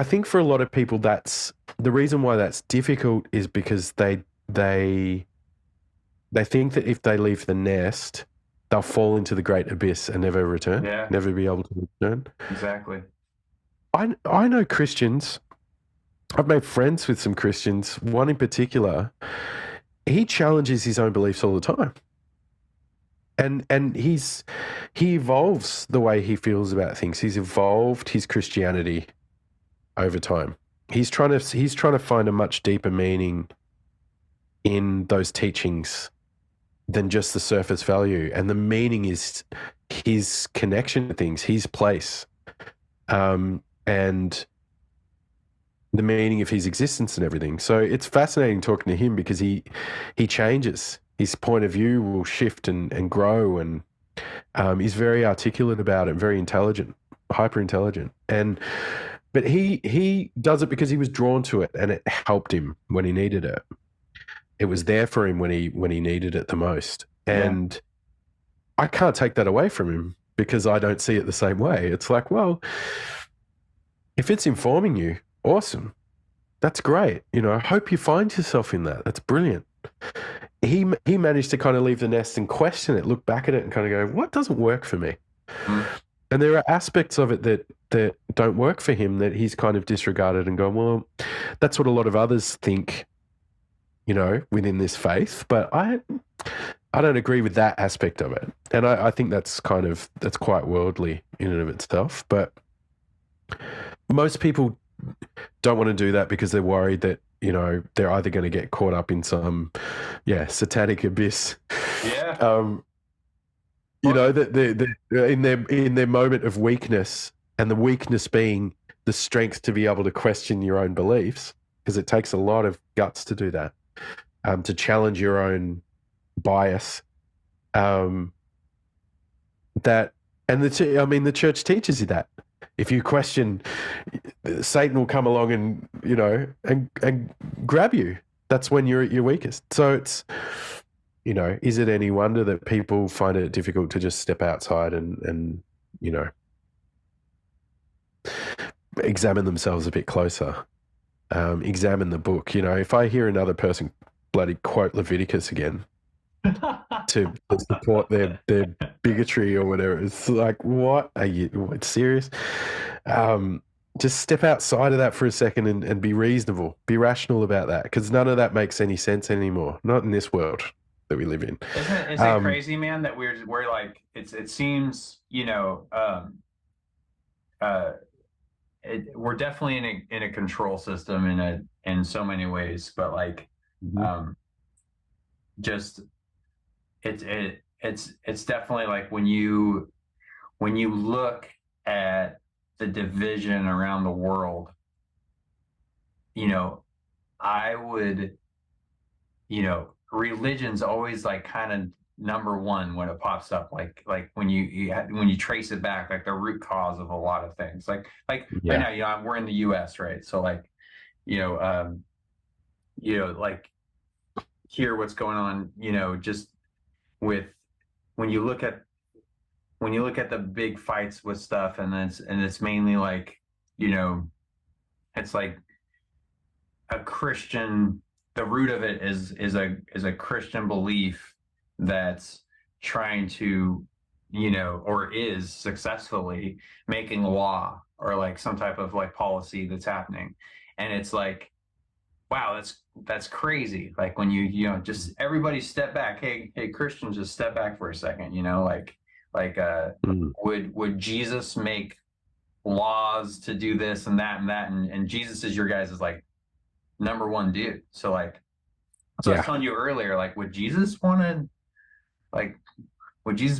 think for a lot of people, that's the reason why that's difficult, is because they think that if they leave the nest, they'll fall into the great abyss and never return, never be able to return. Exactly. I know Christians. I've made friends with some Christians. One in particular, he challenges his own beliefs all the time. And he evolves the way he feels about things. He's evolved his Christianity over time. He's trying to find a much deeper meaning in those teachings than just the surface value. And the meaning is his connection to things, his place, and the meaning of his existence and everything. So it's fascinating talking to him, because he changes. His point of view will shift and grow, and he's very articulate about it, very intelligent, hyper intelligent. But he does it because he was drawn to it, and it helped him when he needed it. It was there for him when he needed it the most. And I can't take that away from him, because I don't see it the same way. It's like, well, if it's informing you, awesome. That's great. You know, I hope you find yourself in that. That's brilliant. he managed to kind of leave the nest and question it, look back at it, and kind of go, what doesn't work for me? Mm. And there are aspects of it that don't work for him that he's kind of disregarded and gone, well, that's what a lot of others think, within this faith. But I don't agree with that aspect of it. And I think that's quite worldly in and of itself. But most people don't want to do that because they're worried that, they're either going to get caught up in some, satanic abyss. Yeah. That in their moment of weakness, and the weakness being the strength to be able to question your own beliefs, because it takes a lot of guts to do that, to challenge your own bias. The church teaches you that. If you question, Satan will come along and and grab you. That's when you're at your weakest. So it's, is it any wonder that people find it difficult to just step outside and examine themselves a bit closer, examine the book. If I hear another person bloody quote Leviticus again to support their bigotry or whatever, it's like, what are you? What, serious? Just step outside of that for a second and be reasonable, be rational about that, because none of that makes any sense anymore. Not in this world that we live in. Isn't it crazy, man, that we're like, it seems, we're definitely in a control system in so many ways, but like, just it's definitely like when you look at the division around the world, I would, religion's always like kind of number one when it pops up, like when you trace it back, like the root cause of a lot of things, like right now, we're in the US, right? So like, like hear what's going on, just with when you look at the big fights with stuff, and it's mainly like, it's like a Christian, the root of it is a Christian belief that's trying to, or is successfully making law or like some type of like policy that's happening. And it's like, wow, that's crazy. Like when just everybody step back. Hey, Christians, just step back for a second, would Jesus make laws to do this and that and Jesus is your guys' like number one dude. So like, I was telling you earlier, like, would Jesus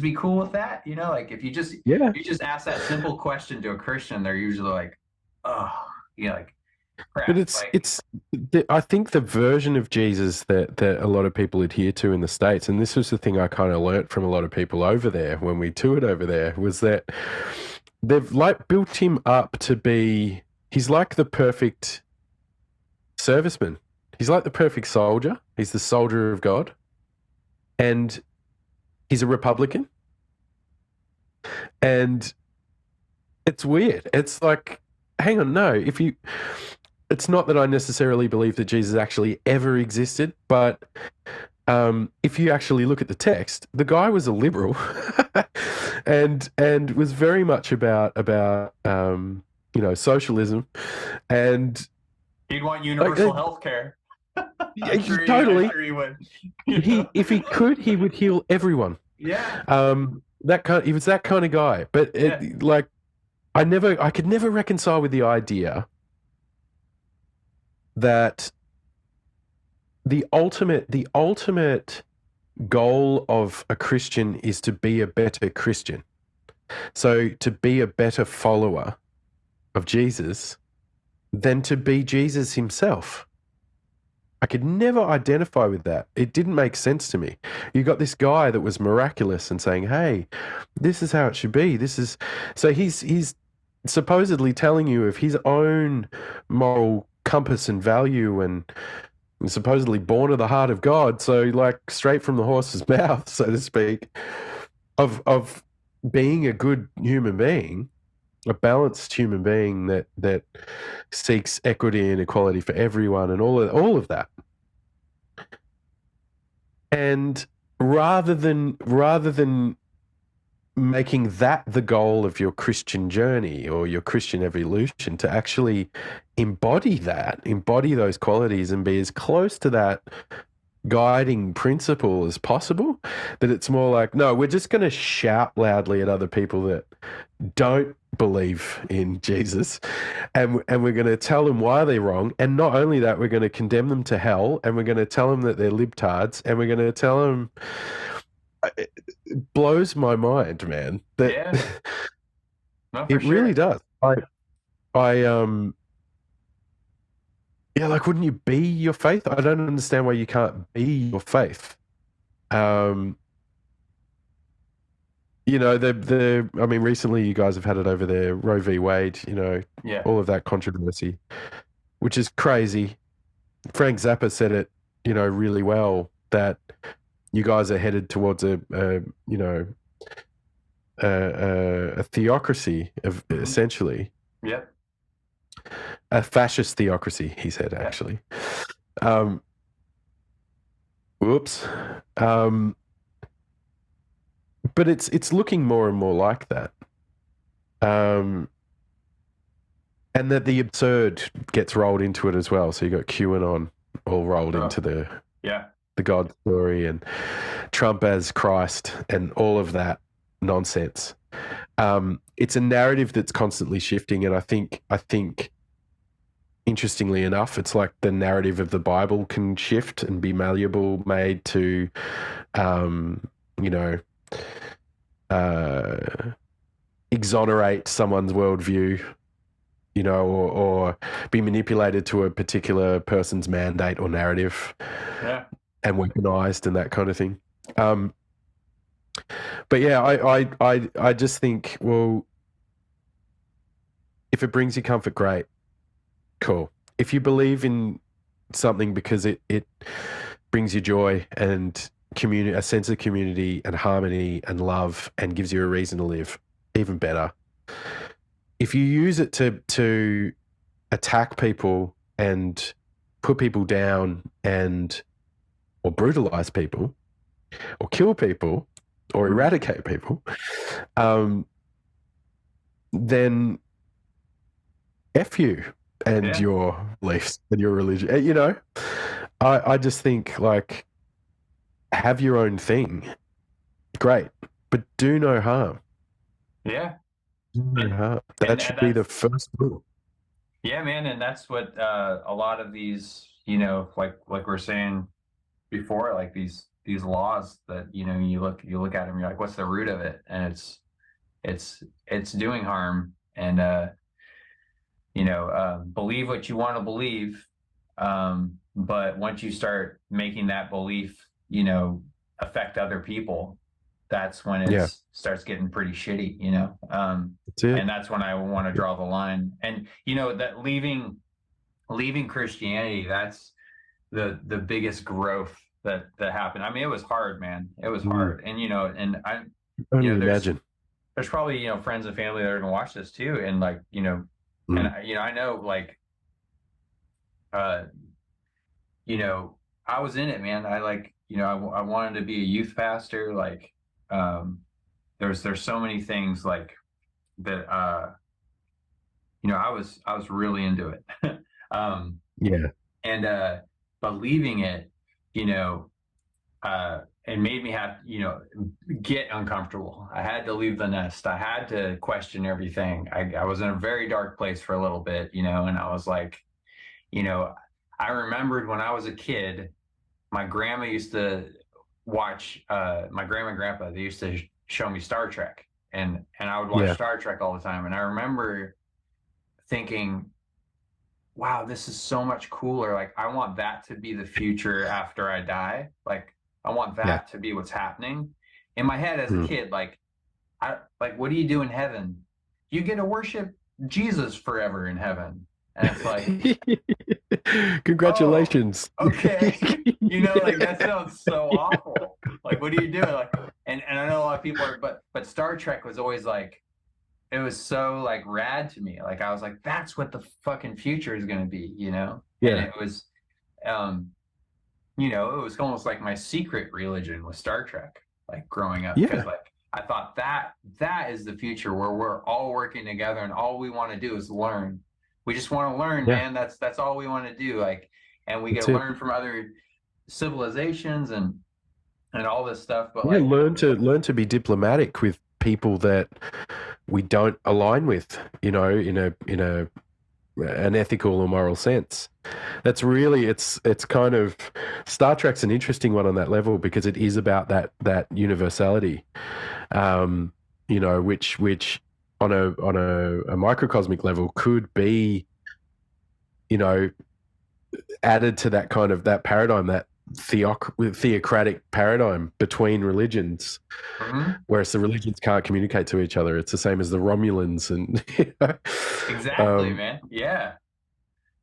be cool with that? Like if you just ask that simple question to a Christian, they're usually like, oh, like, crap. But I think the version of Jesus that a lot of people adhere to in the States, and this was the thing I kind of learnt from a lot of people over there when we toured over there, was that they've like built him up to be, he's like the perfect serviceman. He's like the perfect soldier. He's the soldier of God. And he's a Republican. And it's weird. It's like, hang on, no, it's not that I necessarily believe that Jesus actually ever existed, but if you actually look at the text, the guy was a liberal and was very much about socialism, and he'd want universal health care. Totally. I'm sure he would. If he could, he would heal everyone. Yeah. He was that kind of guy. But I could never reconcile with the idea that the ultimate goal of a Christian is to be a better Christian. So to be a better follower of Jesus than to be Jesus himself. I could never identify with that. It didn't make sense to me. You got this guy that was miraculous and saying, hey, this is how it should be. So he's supposedly telling you of his own moral compass and value, and supposedly born of the heart of God. So like straight from the horse's mouth, so to speak, of being a good human being, a balanced human being that seeks equity and equality for everyone, and all of that. And rather than making that the goal of your Christian journey or your Christian evolution, to actually embody those qualities and be as close to that guiding principle as possible, that it's more like, no, we're just going to shout loudly at other people that don't believe in Jesus, and we're going to tell them why they're wrong. And not only that, we're going to condemn them to hell, and we're going to tell them that they're libtards, and we're going to tell them. It blows my mind, man. That Yeah. No, for it sure. really does. Yeah, like, wouldn't you be your faith? I don't understand why you can't be your faith. You know, I mean, recently you guys have had it over there, Roe v. Wade, you know, Yeah. all of that controversy, which is crazy. Frank Zappa said it, you know, really well, that you guys are headed towards a theocracy of essentially. Yep. A fascist theocracy, he said, actually. Whoops. But it's looking more and more like that. And that the absurd gets rolled into it as well. So you got QAnon all rolled into the God story, and Trump as Christ, and all of that nonsense. It's a narrative that's constantly shifting, and I think interestingly enough, it's like the narrative of the Bible can shift and be malleable, made to, exonerate someone's worldview, you know, or be manipulated to a particular person's mandate or narrative, and weaponized and that kind of thing. But yeah, I just think, well, if it brings you comfort, great. Cool. If you believe in something because it brings you joy and community, a sense of community and harmony and love, and gives you a reason to live, even better. If you use it to attack people and put people down or brutalize people or kill people or eradicate people, then F you and your beliefs and your religion. You know, I just think, like, have your own thing, great, but do no harm. Yeah. That should be the first rule. Yeah, man, and that's what a lot of these, you know, like we're saying before, like these laws that, you know, you look at them, you're like, what's the root of it? And it's doing harm. And believe what you want to believe, but once you start making that belief, you know, affect other people, that's when it starts getting pretty shitty, you know. And that's when I want to draw the line. And, you know, that leaving Christianity, that's the biggest growth that happened. I mean, it was hard, man. It was hard. And, you know, and I imagine there's probably, you know, friends and family that are gonna watch this too, and, like, you know, and I know, like, you know, I was in it, man. I, like, you know, I wanted to be a youth pastor. Like, there's so many things, like, that, you know, I was really into it. And but leaving it, you know, it made me have, you know, get uncomfortable. I had to leave the nest. I had to question everything. I was in a very dark place for a little bit, you know, and I was like, you know, I remembered when I was a kid, my grandma used to watch, my grandma and grandpa, they used to show me Star Trek, and I would watch Star Trek all the time. And I remember thinking, wow, this is so much cooler. Like, I want that to be the future after I die. Like, I want that to be what's happening. In my head as a kid, like, what do you do in heaven? You get to worship Jesus forever in heaven. And it's like, congratulations. Oh, okay. You know, like, that sounds so awful. Like, what are you doing? Like, and I know a lot of people are, but Star Trek was always like, it was so, like, rad to me. Like, I was like, that's what the fucking future is going to be, you know? And it was, it was almost like my secret religion was Star Trek, like growing up, because Yeah, like I thought that is the future where we're all working together and all we want to do is learn. We just want to learn, yeah, man. That's all we want to do. Like, and we get that's to it. learn from other civilizations and all this stuff. But Yeah, like, learn to be diplomatic with people that we don't align with, in a an ethical or moral sense. That's really it's kind of Star Trek's an interesting one on that level because it is about that universality, which on a microcosmic level could be, added to that kind of that paradigm, that theocratic paradigm between religions, mhm. whereas the religions can't communicate to each other. It's the same as the Romulans, and Exactly, man. Yeah.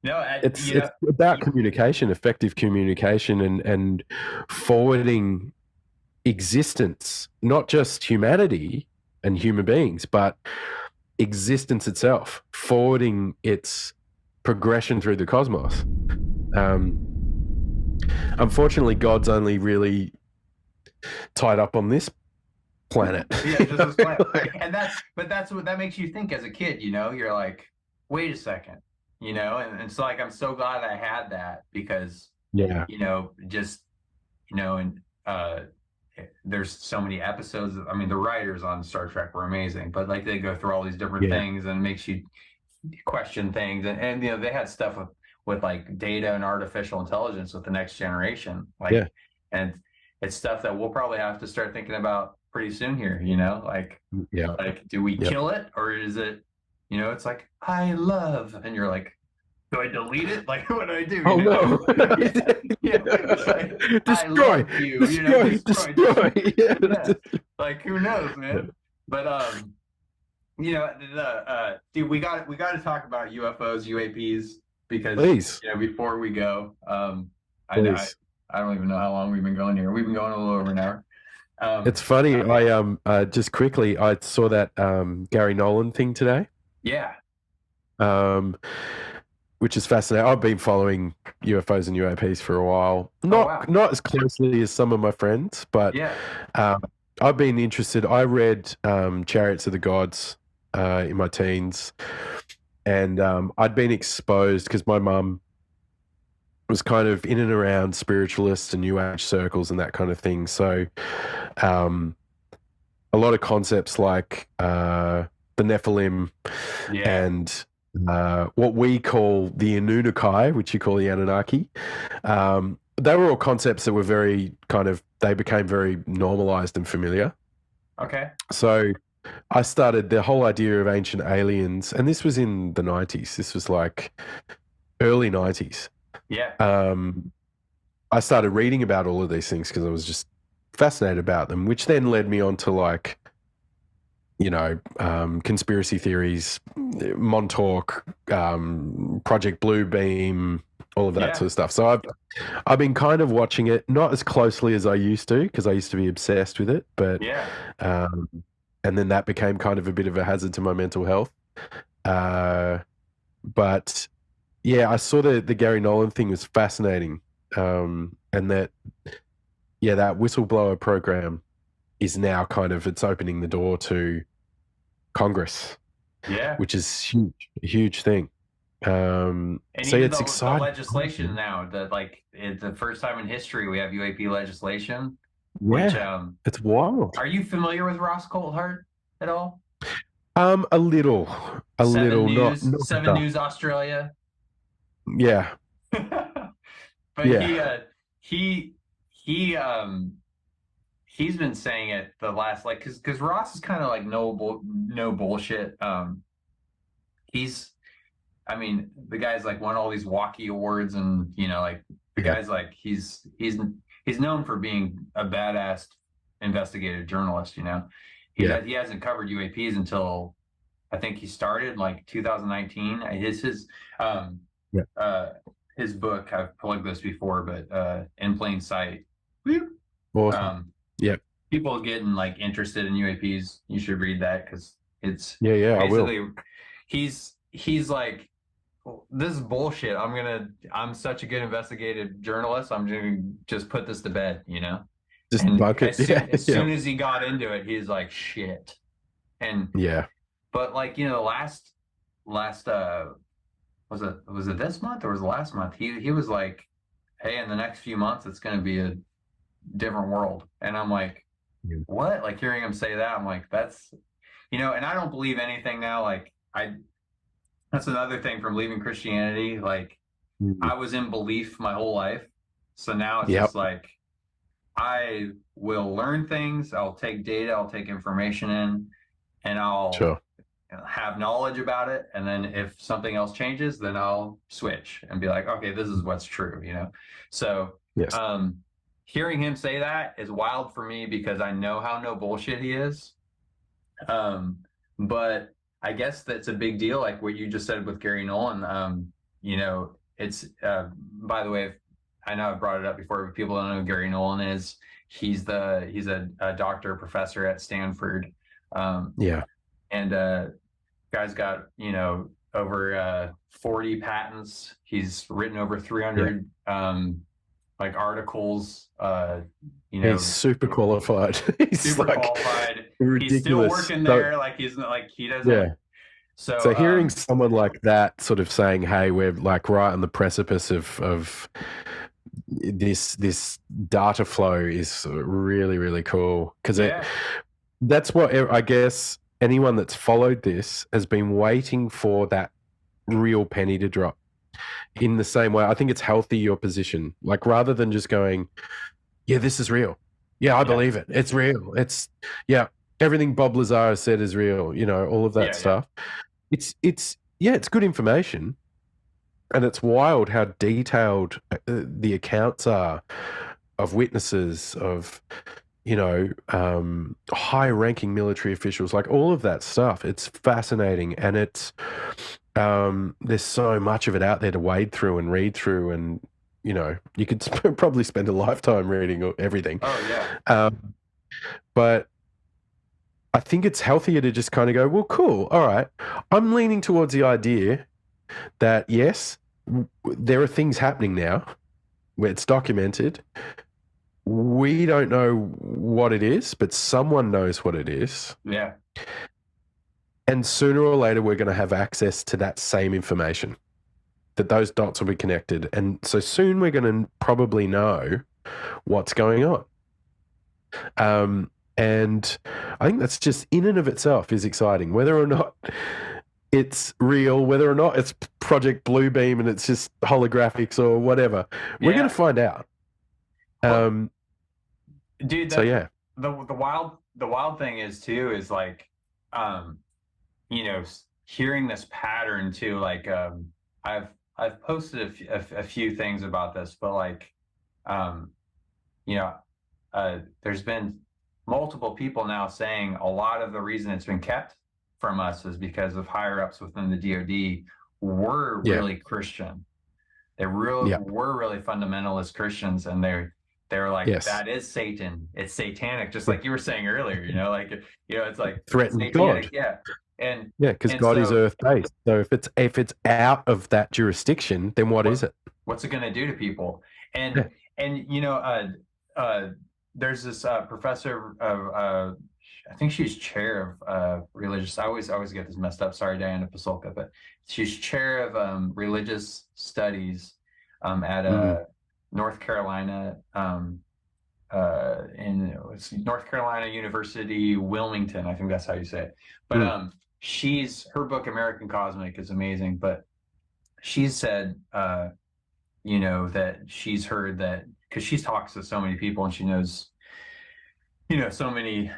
No, it's about communication, effective communication, and forwarding existence, not just humanity and human beings, but existence itself, forwarding its progression through the cosmos. Unfortunately, God's only really tied up on this planet. yeah, just this planet. But that's what that makes you think as a kid, you're like, wait a second, and so like I'm so glad I had that because, Yeah, just, and there's so many episodes. I mean, the writers on Star Trek were amazing, but like they go through all these different yeah, things and it makes you question things. And they had stuff with like data and artificial intelligence with the next generation. Like, yeah, and it's stuff that we'll probably have to start thinking about pretty soon here, yeah, like do we yeah. kill it or is it, it's like, I love, and you're like, do I delete it? Like, what do I do? Oh no! Yeah, it's like, I Destroy, love you, destroy. Yeah. yeah. Like, who knows, man? But dude, we got to talk about UFOs, UAPs, because Please, before we go, I know please. I don't even know how long we've been going here. We've been going a little over an hour. It's funny. I just quickly I saw that Gary Nolan thing today, Yeah. um, which is fascinating. I've been following UFOs and UAPs for a while, Oh wow. not as closely as some of my friends, but Yeah. um, I've been interested. I read Chariots of the Gods in my teens, and I'd been exposed because my mum was kind of in and around spiritualist and New Age circles and that kind of thing. So, um, a lot of concepts like the Nephilim Yeah. and what we call the Anunnaki, which you call the Anunnaki. They were all concepts that were they became very normalized and familiar. Okay. So I started the whole idea of ancient aliens, and this was in the 90s. This was like early 90s. Yeah. I started reading about all of these things because I was just fascinated about them, which then led me on to like, conspiracy theories, Montauk, Project Bluebeam, all of that Yeah. sort of stuff. So I've been kind of watching it, not as closely as I used to, because I used to be obsessed with it, but Yeah. and then that became kind of a bit of a hazard to my mental health. But yeah, I saw the Gary Nolan thing was fascinating, and that whistleblower program is now it's opening the door to Congress, Yeah. which is huge, a huge thing. And So even it's the exciting. legislation now, that like it's the first time in history we have UAP legislation, which Yeah, it's wild. are you familiar with Ross Coulthart at all? A little, Seven News, not Seven enough. News Australia. Yeah, But yeah, he he's been saying it the last, like, because Ross is kind of like no bullshit. He's I mean, the guy's like won all these walkie awards, and like the yeah, guy's like he's known for being a badass investigative journalist. yeah, He hasn't covered UAPs until I think he started like 2019. Um yeah. uh his book, I've plugged this before, but In Plain Sight. Awesome. Um, Yeah, People getting like interested in UAPs, you should read that because it's yeah, I will. basically he's like this is bullshit. I'm such a good investigative journalist. I'm gonna just put this to bed, you know? Just And bunk it. Yeah, as yeah, soon as he got into it, he's like, shit. And, yeah. but like, you know, last, was it this month or was it last month? He was like, hey, in the next few months, it's going to be a different world. And I'm like, Yeah. what? Like hearing him say that, I'm like, that's, you know, and I don't believe anything now. That's another thing from leaving Christianity. Like Mm. I was in belief my whole life. So now it's Yep. just like, I will learn things. I'll take data, I'll take information in, and I'll Sure. have knowledge about it. And then if something else changes, then I'll switch and be like, okay, this is what's true, you know? So, Yes. hearing him say that is wild for me because I know how no bullshit he is. But I guess that's a big deal. Like what you just said with Gary Nolan, you know, it's, by the way, I know I've brought it up before, but people don't know who Gary Nolan is. He's a doctor, professor at Stanford. Yeah. And guy's got, you know, over 40 patents. He's written over Yeah. 300 like articles. You know, He's super qualified. He's super like qualified. ridiculous. He's still working there. Like he's not like he doesn't. Yeah. So So hearing someone like that sort of saying, "Hey, we're like right on the precipice of this data flow," is really, really cool because yeah, that's what I guess anyone that's followed this has been waiting for, that real penny to drop. In the same way, I think it's healthy, your position, like rather than just going, yeah, this is real. Yeah, I believe it. It's real. It's, yeah, everything Bob Lazar said is real, you know, all of that stuff. It's good information. And it's wild how detailed the accounts are of witnesses, of, you know, high-ranking military officials, like all of that stuff. It's fascinating, and it's there's so much of it out there to wade through and read through, and you know, you could probably spend a lifetime reading everything. Oh yeah. But I think it's healthier to just kind of go, well, cool, all right. I'm leaning towards the idea that yes, there are things happening now where it's documented. We don't know what it is, but someone knows what it is. Yeah. And sooner or later, we're going to have access to that same information, that those dots will be connected. And so soon we're going to probably know what's going on. And I think that's just in and of itself is exciting, whether or not it's real, whether or not it's Project Bluebeam and it's just holographics or whatever. We're going to find out. Well, dude, so yeah, the wild thing is too, is like, you know, hearing this pattern too, like, I've posted a few things about this, but like, you know, there's been multiple people now saying a lot of the reason it's been kept from us is because of higher ups within the DoD were really Christian. They really were really fundamentalist Christians, and they're like, that is Satan. It's satanic, just like you were saying earlier. You know, like, you know, it's like threatened God. Yeah. And because God is earth-based. So if it's out of that jurisdiction, then what is it? What's it going to do to people? And you know, there's this professor of I think she's chair of religious. I always get this messed up. Sorry, Diana Pasulka, but she's chair of religious studies at North Carolina. In North Carolina University, Wilmington. I think that's how you say it. But her book American Cosmic is amazing. But she said, you know, that she's heard that, because she talks to so many people and she knows, you know, so many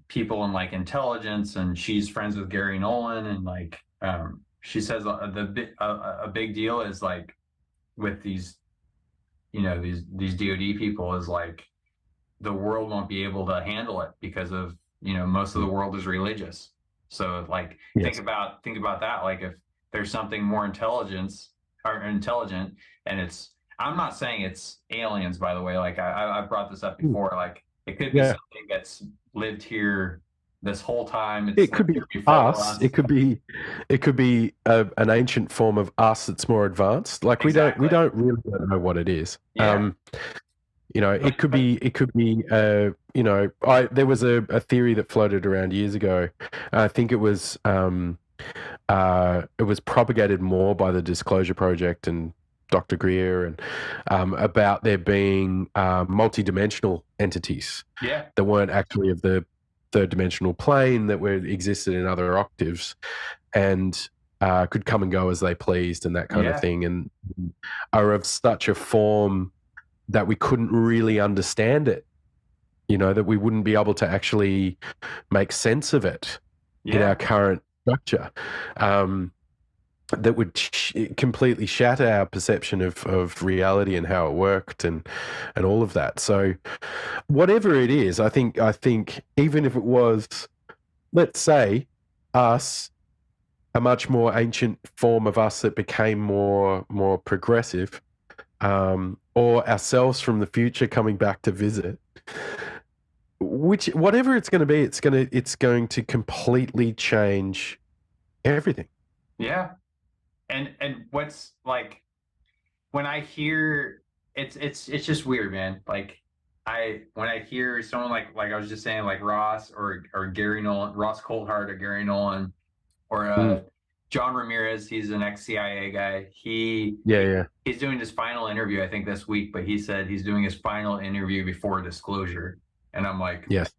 people in like intelligence, and she's friends with Gary Nolan, and like she says a big deal is like with these, you know, these DoD people is like the world won't be able to handle it because of, you know, most of the world is religious. So like think about that, like if there's something more intelligent, and it's, I'm not saying it's aliens, by the way, like I've brought this up before, like it could be something that's lived here this whole time it's It like could be before us. us. It could be an ancient form of us that's more advanced. Like we Exactly. don't really don't know what it is. Yeah. You know, But it could be. You know, there was a theory that floated around years ago. I think it was propagated more by the Disclosure Project and Dr. Greer, and about there being multidimensional entities yeah. that weren't actually of the third dimensional plane, that were existed in other octaves, and could come and go as they pleased, and that kind of Yeah. thing, and are of such a form that we couldn't really understand it. You know, that we wouldn't be able to actually make sense of it in our Yeah. current structure. That would completely shatter our perception of reality and how it worked, and all of that. So whatever it is, I think even if it was, let's say, us, a much more ancient form of us that became more progressive, or ourselves from the future coming back to visit, whatever it's going to be, it's going to completely change everything. Yeah. And what's like when I hear it's just weird, man. Like when I hear someone like I was just saying, like Ross or Gary Nolan, Ross Coulthart or Gary Nolan, or Mm. John Ramirez, he's an ex-CIA guy. Yeah. He's doing his final interview, I think, this week, but he said he's doing his final interview before disclosure. And I'm like, Yes.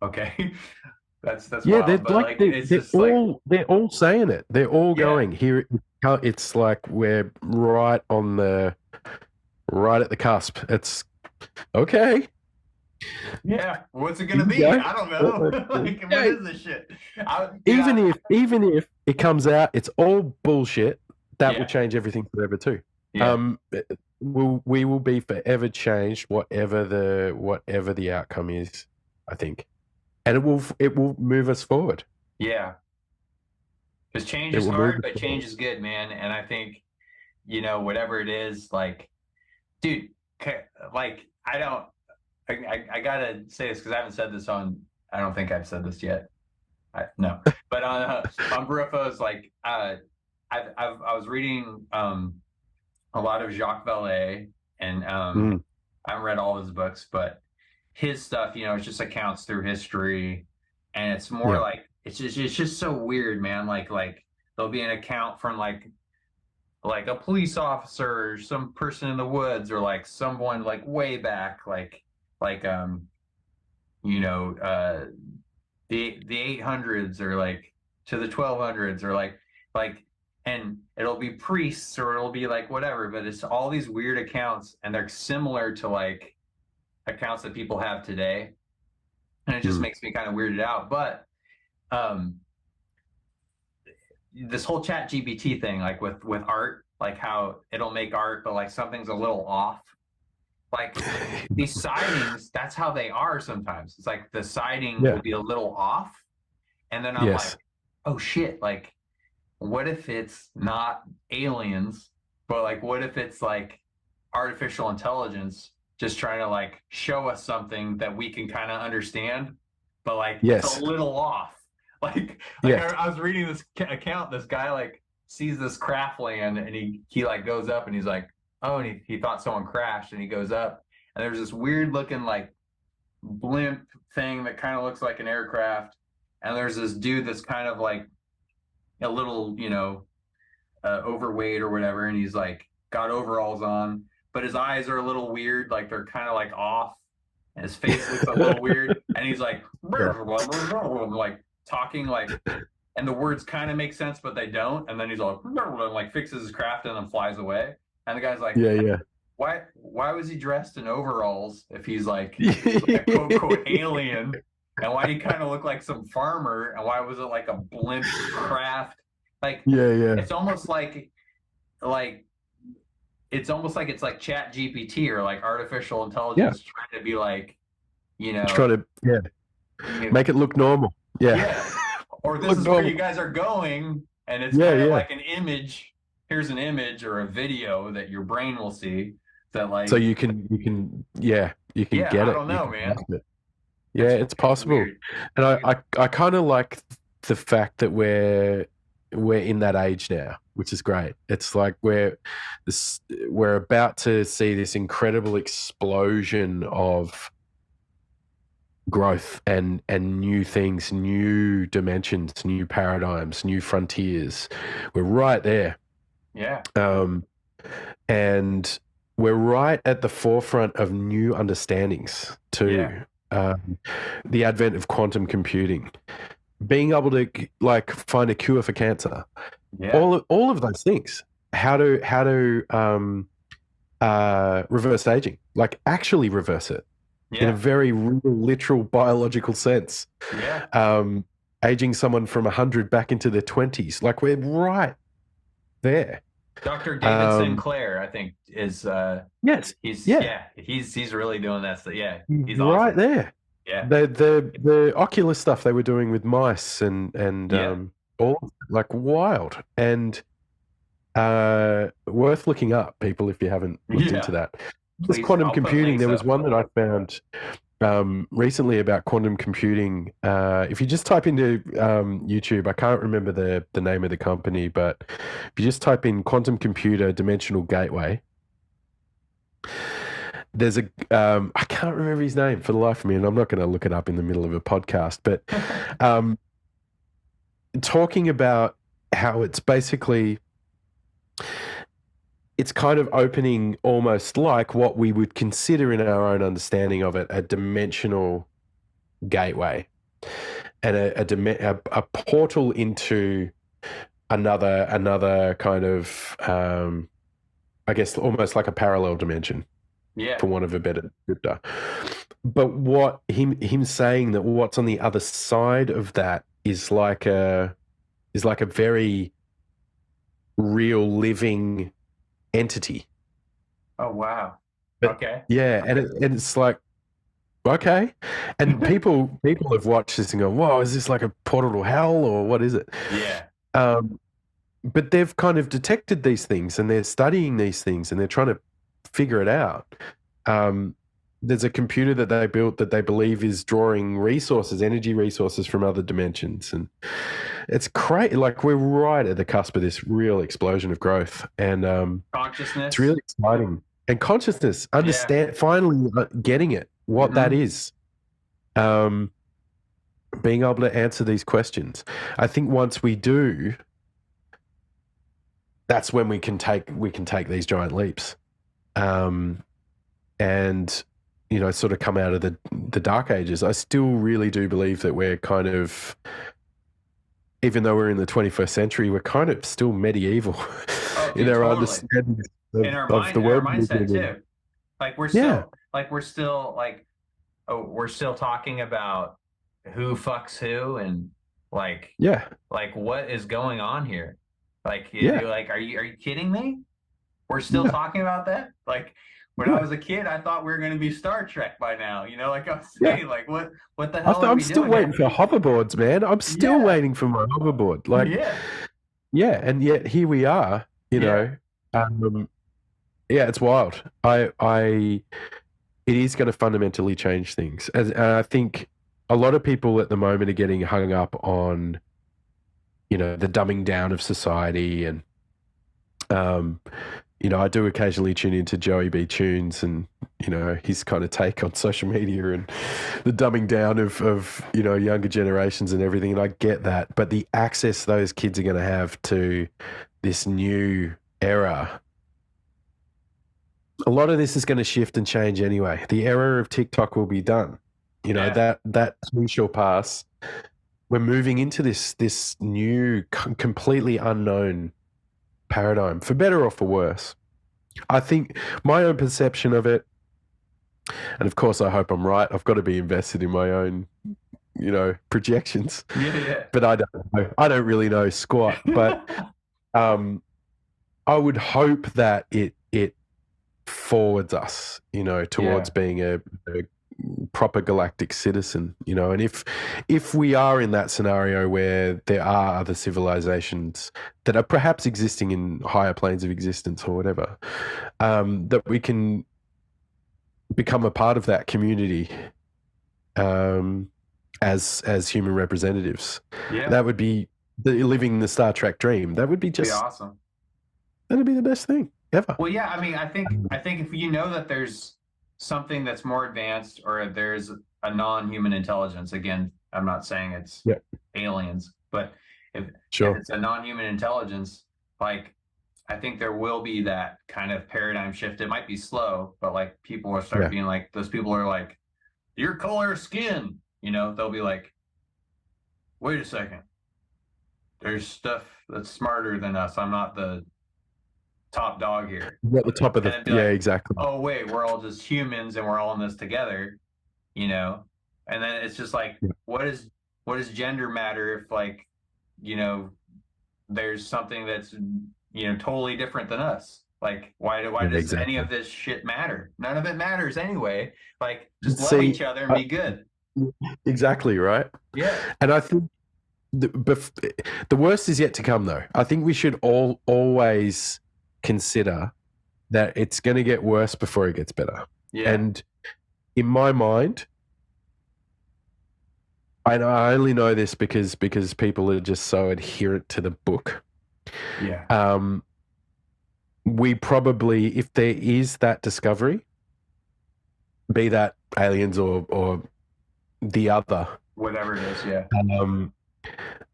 okay, that's Yeah, they're wild. But like like it's just like they're all saying it. They're all yeah, going here. It's like we're right at the cusp. It's okay. yeah. What's it Here gonna you be? go. I don't know. Like what Okay. is this shit? Even if it comes out, it's all bullshit. That will Yeah, change everything forever too. yeah, We will be forever changed, whatever the outcome is, I think, and it will move us forward. yeah. Because change It is will move hard, us but forward. change is good, man. And I think, whatever it is, like, dude, like, I gotta say this because I haven't said this I don't think I've said this yet. No, but on BrewFOs, like, I was reading a lot of Jacques Vallée, and Mm, I haven't read all his books, but his stuff, it's just accounts through history, and it's more yeah. like it's just so weird, man. Like there'll be an account from like a police officer or some person in the woods, or like someone like way back, like you know uh the 800s, or like to the 1200s, or like and it'll be priests, or it'll be like whatever, but it's all these weird accounts, and they're similar to like accounts that people have today, and it just Mm, makes me kind of weirded out. But um this whole chat GPT thing, like with art, like how it'll make art but like something's a little off, like these sightings, that's how they are sometimes. It's like the sighting yeah. will be a little off, and then I'm like, Yes. oh shit, like what if it's not aliens, but like what if it's like artificial intelligence just trying to like show us something that we can kind of understand, but like it's a Yes. little off. Like Yes. I was reading this account, this guy like sees this craft land, and he like goes up, and he's like, oh, and he thought someone crashed, and he goes up, and there's this weird looking like blimp thing that kind of looks like an aircraft, and there's this dude that's kind of like a little, overweight or whatever, and he's like got overalls on, but his eyes are a little weird, like they're kind of like off, and his face looks a little weird, and he's like Yeah. like talking like, and the words kind of make sense, but they don't, and then he's all like fixes his craft and then flies away, and the guy's like, Yeah. why was he dressed in overalls if he's like a quote Yeah. unquote alien? And why do you kind of look like some farmer? And why was it like a blimp craft? Like Yeah. it's almost like it's like chat GPT or like artificial Yeah. intelligence trying to be like, Try to make it look normal. Yeah. yeah, or this Look is where normal. you guys are going, and it's Yeah. kind of Yeah. like an image. Here's an image or a video that your brain will see that like, So you can yeah, get I it. don't You know, can man. grasp it. Yeah, it's possible. Weird. And I kind of like the fact that we're in that age now, which is great. It's like we're about to see this incredible explosion of growth and new things, new dimensions, new paradigms, new frontiers. We're right there. Yeah. And we're right at the forefront of new understandings too. Yeah. The advent of quantum computing, being able to like find a cure for cancer, Yeah. all of those things. How to reverse aging, like actually reverse it in a very real, literal, biological sense. Yeah. Aging someone from 100 back into their 20s, like we're right there. Dr. David Sinclair, I think, is yes. He's really doing that. So yeah, he's right awesome. there. Yeah. The Oculus stuff they were doing with mice and all like wild and worth looking up, people, if you haven't looked into that. This quantum computing, there was one that I found recently about quantum computing. If you just type into YouTube, I can't remember the name of the company, but if you just type in quantum computer dimensional gateway, there's a I can't remember his name for the life of me, and I'm not going to look it up in the middle of a podcast, but talking about how it's basically, it's kind of opening almost like what we would consider in our own understanding of it, a dimensional gateway and a portal into another kind of, I guess, almost like a parallel dimension, for want of a better descriptor. But what him saying that what's on the other side of that is like a very real living entity. Oh wow. Okay. Yeah, and it's like, okay, and people have watched this and go, whoa, is this like a portal to hell or what is it? Yeah. But they've kind of detected these things and they're studying these things and they're trying to figure it out. There's a computer that they built that they believe is drawing energy resources from other dimensions, and it's crazy. Like we're right at the cusp of this real explosion of growth, and consciousness. It's really exciting. And consciousness, finally getting it, what that is. Being able to answer these questions. I think once we do, that's when we can take these giant leaps, and sort of come out of the dark ages. I still really do believe that we're kind of, even though we're in the 21st century, we're kind of still medieval in our understanding of the world. In our mindset too. Like we're still talking about who fucks who and like what is going on here. Like like are you kidding me? We're still talking about that? Like when I was a kid, I thought we were going to be Star Trek by now. Like I was saying, like what the hell are we doing? I'm still waiting for hoverboards, man. I'm still waiting for my hoverboard. Like, and yet here we are. It's wild. It is going to fundamentally change things, and I think a lot of people at the moment are getting hung up on, the dumbing down of society and. I do occasionally tune into Joey B. Tunes and, his kind of take on social media and the dumbing down of younger generations and everything. And I get that. But the access those kids are going to have to this new era, a lot of this is going to shift and change anyway. The era of TikTok will be done. That too shall pass. We're moving into this new, completely unknown paradigm, for better or for worse. I think my own perception of it, and of course I hope I'm right, I've got to be invested in my own projections. But I don't really know squat. But I would hope that it forwards us towards being a proper galactic citizen, and if we are in that scenario where there are other civilizations that are perhaps existing in higher planes of existence or whatever, that we can become a part of that community, as human representatives. Yeah, That would be living the Star Trek dream. That would be be awesome. that'd be the best thing ever. Well, yeah, I mean, I think if you know that there's something that's more advanced, or there's a non-human intelligence, again, I'm not saying it's aliens, but if it's a non-human intelligence, like, I think there will be that kind of paradigm shift. It might be slow, but like people will start being like, those people are like, your color of skin, they'll be like, wait a second, there's stuff that's smarter than us. I'm not the top dog here. At the top of the exactly. Oh wait, we're all just humans and we're all in this together, and then it's just like, what does gender matter if, like, there's something that's totally different than us? Like, why does any of this shit matter? None of it matters anyway. Like, just love each other and be good. Exactly, right? Yeah. And I think the worst is yet to come, though. I think we should always consider that it's going to get worse before it gets better. Yeah. And in my mind, I only know this because people are just so adherent to the book. Yeah. We probably, if there is that discovery, be that aliens or the other, whatever it is, yeah,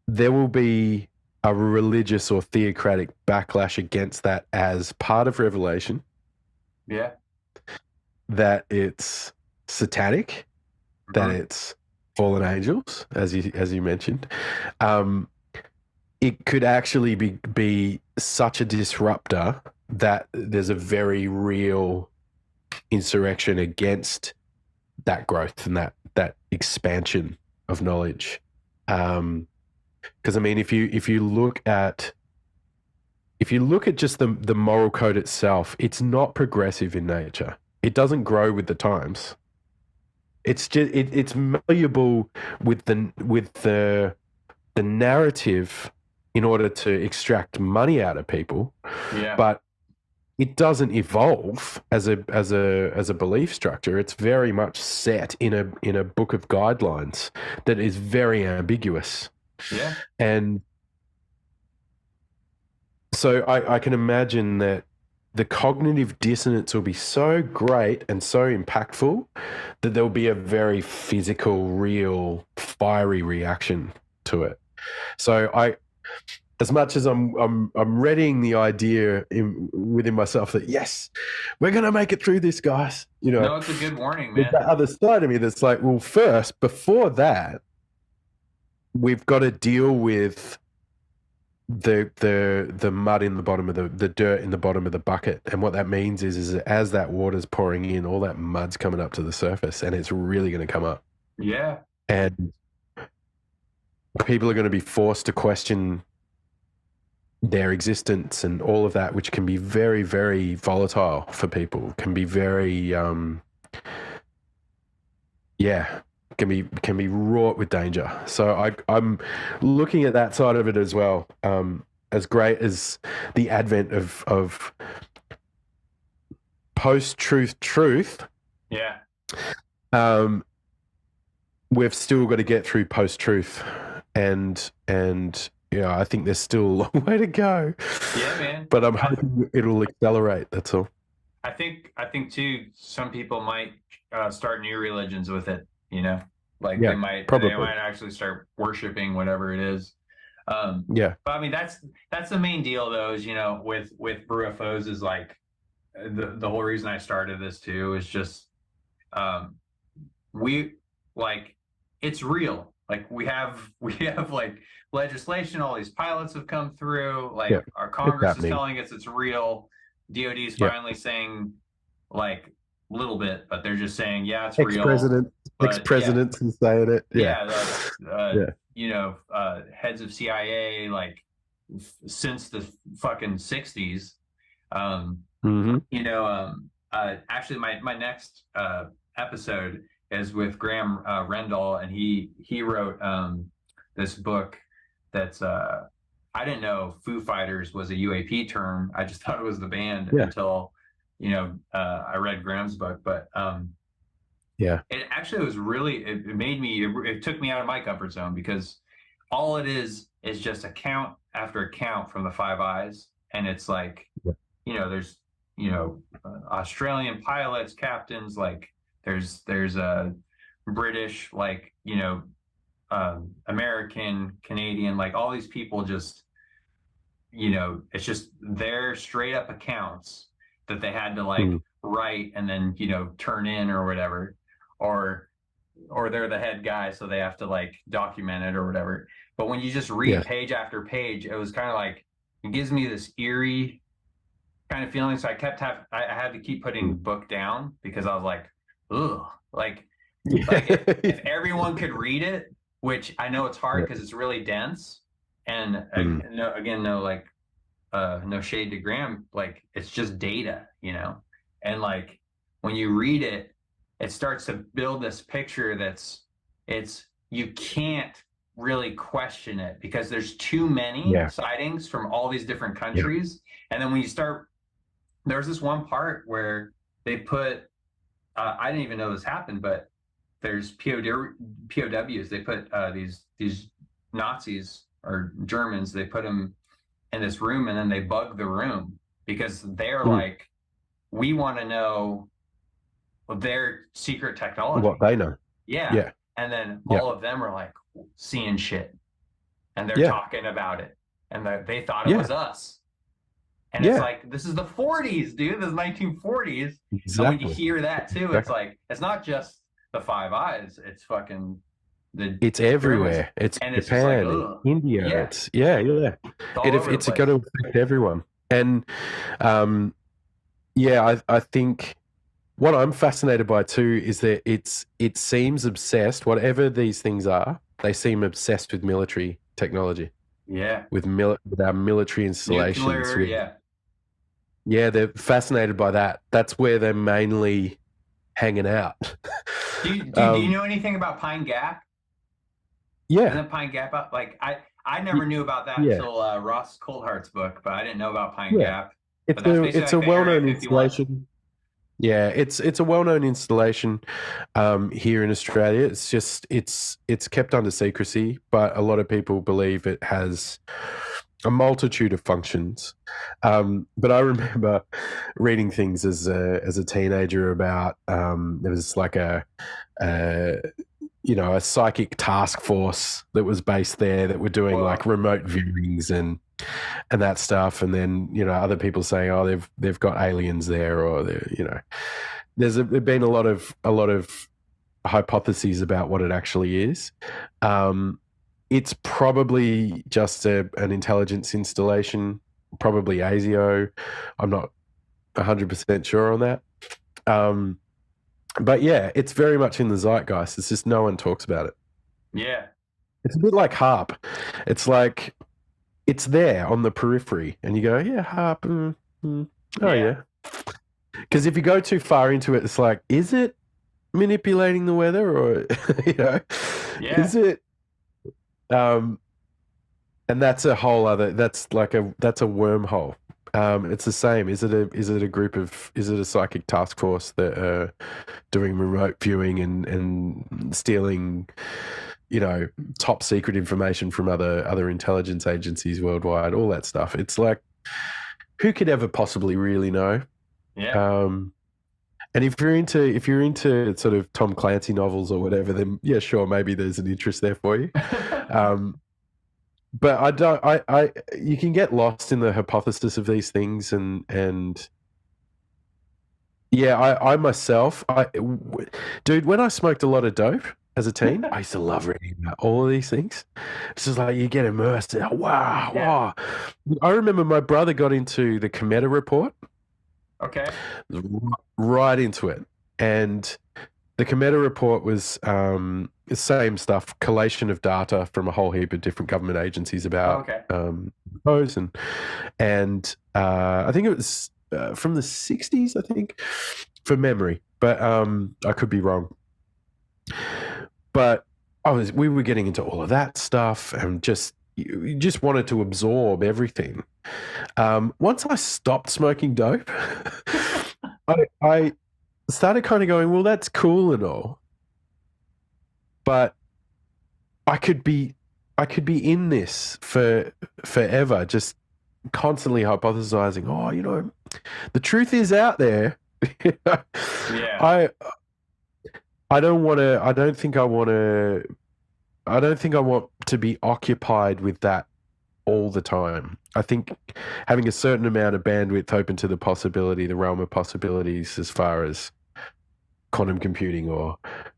there will be a religious or theocratic backlash against that as part of Revelation. Yeah. That it's satanic, that it's fallen angels, as you mentioned. It could actually be such a disruptor that there's a very real insurrection against that growth and that expansion of knowledge. Because I mean, if you look at just the moral code itself, it's not progressive in nature. It doesn't grow with the times. It's just it's malleable with the narrative in order to extract money out of people. Yeah. But it doesn't evolve as a belief structure. It's very much set in a book of guidelines that is very ambiguous. Yeah. And so I can imagine that the cognitive dissonance will be so great and so impactful that there'll be a very physical, real, fiery reaction to it. So as much as I'm readying the idea within myself that, yes, we're going to make it through this, guys. No, it's a good warning, man. The other side of me that's like, well, first, before that, we've got to deal with the mud in the bottom of the dirt in the bottom of the bucket. And what that means is as that water's pouring in, all that mud's coming up to the surface, and it's really going to come up. Yeah. And people are going to be forced to question their existence and all of that, which can be very, very volatile for people. Can be very, can be wrought with danger. So I'm looking at that side of it as well. As great as the advent of post-truth. Yeah. We've still got to get through post-truth, and yeah, I think there's still a long way to go. Yeah, man. But I'm hoping it'll accelerate. That's all. I think too, some people might start new religions with it. Like they might actually start worshiping whatever it is. Yeah. But I mean, that's the main deal, though. Is with BrewFOs is like the whole reason I started this too is just it's real. Like we have like legislation. All these pilots have come through. Like our Congress is telling us it's real. DOD is finally saying, like, a little bit, but they're just saying, yeah, it's real. Ex-presidents are saying it. Heads of CIA, like since the fucking 60s. Actually, my next episode is with Graham Rendell, and he wrote this book that's I didn't know Foo Fighters was a UAP term. I just thought it was the band until I read Graham's book. But Yeah. It actually was really, it made me, it took me out of my comfort zone because all it is just account after account from the Five Eyes. And it's like, Yeah. there's, Australian pilots, captains, like there's a British, like, American, Canadian, like all these people just, it's just their straight up accounts that they had to like Mm. write and then, turn in or whatever, or they're the head guy, so they have to like document it or whatever. But when you just read Yeah. page after page, it was kind of like it gives me this eerie kind of feeling. So I had to keep putting the book down because I was like, ugh, like if everyone could read it, which I know it's hard because it's really dense, and no like no shade to Graham, like it's just data, and like when you read it, it starts to build this picture it's you can't really question it because there's too many sightings from all these different countries. And then when you start, there's this one part where they put I didn't even know this happened, but there's POWs. They put these Nazis or Germans, they put them in this room and then they bug the room because they're like, we want to know their secret technology. What they know. Yeah. And then all of them are like seeing shit and they're talking about it and they thought it was us. And it's like, this is the 40s, dude. This is 1940s. Exactly. And when you hear that too, it's like, it's not just the Five Eyes. It's fucking it's everywhere. It's and Japan, it's like, India. Yeah. It's it's going to affect everyone. And I think what I'm fascinated by too is that it seems obsessed. Whatever these things are, they seem obsessed with military technology. Yeah, with our military installations. Nuclear, they're fascinated by that. That's where they're mainly hanging out. Do you know anything about Pine Gap? Yeah. Isn't Pine Gap out? Like I never knew about that until Ross Coulthart's book, but I didn't know about Pine Gap. It's a well-known installation. Yeah, it's a well-known installation here in Australia. It's just it's kept under secrecy, but a lot of people believe it has a multitude of functions. But I remember reading things as a teenager about there was like a psychic task force that was based there that were doing like remote viewings and that stuff, and then other people saying, oh, they've got aliens there, or there's been a lot of hypotheses about what it actually is. It's probably just an intelligence installation, probably ASIO. I'm not 100% sure on that. But yeah, it's very much in the zeitgeist. It's just no one talks about it. Yeah. It's a bit like HARP. It's like, it's there on the periphery and you go, yeah, HARP. Yeah. Because if you go too far into it, it's like, is it manipulating the weather or, is it? And that's a whole other, that's a wormhole. It's the same. Is it a psychic task force that are doing remote viewing and stealing, top secret information from other intelligence agencies worldwide, all that stuff. It's like, who could ever possibly really know? Yeah. And if you're into sort of Tom Clancy novels or whatever, then yeah, sure, maybe there's an interest there for you. But you can get lost in the hypothesis of these things, and yeah, I myself, dude, when I smoked a lot of dope as a teen, I used to love reading about all of these things. It's just like you get immersed. Wow. I remember my brother got into the Cometa report. Okay. Right into it, and the Cometa report was the same stuff, collation of data from a whole heap of different government agencies about UFOs, and I think it was from the 60s, I think, from memory, but I could be wrong. But we were getting into all of that stuff, and you just wanted to absorb everything. Once I stopped smoking dope, I started kind of going, well, that's cool and all, but I could be in this for forever, just constantly hypothesizing. Oh, the truth is out there. Yeah. I don't want to. I don't think I want to. I don't think I want to be occupied with that all the time. I think having a certain amount of bandwidth open to the possibility, the realm of possibilities, as far as quantum computing or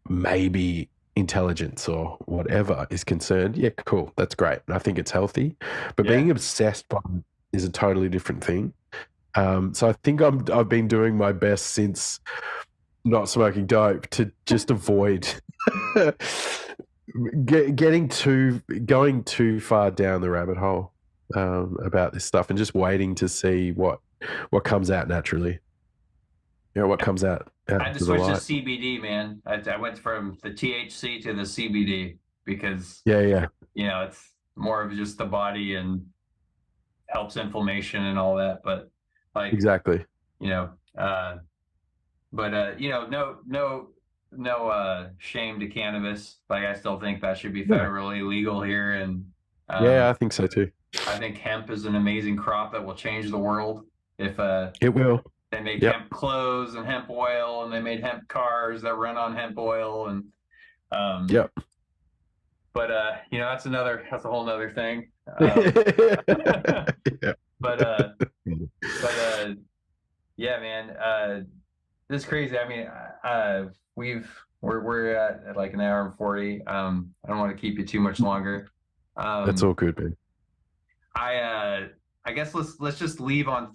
maybe intelligence or whatever is concerned, yeah, cool, that's great. I think it's healthy, but being obsessed by it is a totally different thing. So I think I've been doing my best since not smoking dope to just avoid going too far down the rabbit hole about this stuff, and just waiting to see what comes out naturally. What comes out. I just switched to CBD, man. I went from the THC to the CBD because it's more of just the body and helps inflammation and all that. But like exactly, no shame to cannabis. Like, I still think that should be federally legal here, and I think so too. I think hemp is an amazing crop that will change the world if it will. They make hemp clothes and hemp oil, and they made hemp cars that run on hemp oil, and but that's a whole nother thing. But yeah, man, this is crazy. I mean, we're at like an hour and 40. I don't want to keep you too much longer. That's all good, man. I guess let's just leave on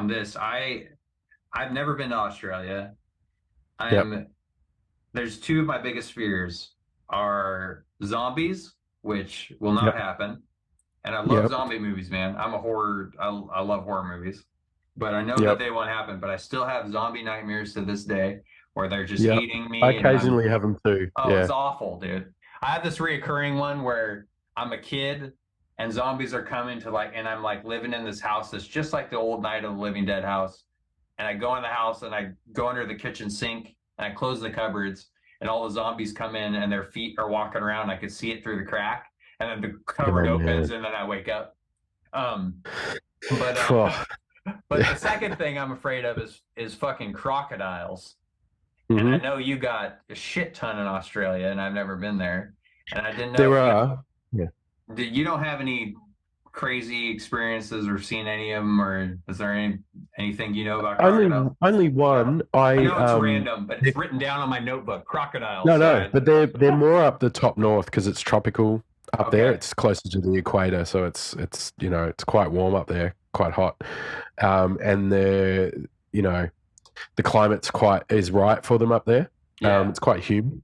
this. I've never been to Australia. There's two of my biggest fears are zombies, which will not happen. And I love zombie movies, man. I love horror movies, but I know that they won't happen. But I still have zombie nightmares to this day, where they're just eating me. I occasionally have them too. Oh, it's awful, dude. I have this reoccurring one where I'm a kid and zombies are coming to and I'm like living in this house that's just like the old Night of the Living Dead house. And I go in the house and I go under the kitchen sink and I close the cupboards, and all the zombies come in and their feet are walking around. I could see it through the crack, and then the cupboard opens and then I wake up. But the second thing I'm afraid of is fucking crocodiles. Mm-hmm. And I know you got a shit ton in Australia, and I've never been there. And I didn't know there are. You don't have any crazy experiences or seen any of them, or is there anything you know about crocodiles? Only one. I know it's random, but it's written down on my notebook. Crocodiles. No, but they're more up the top north because it's tropical up there. It's closer to the equator, so it's it's quite warm up there, quite hot, and the climate's is right for them up there. It's quite humid.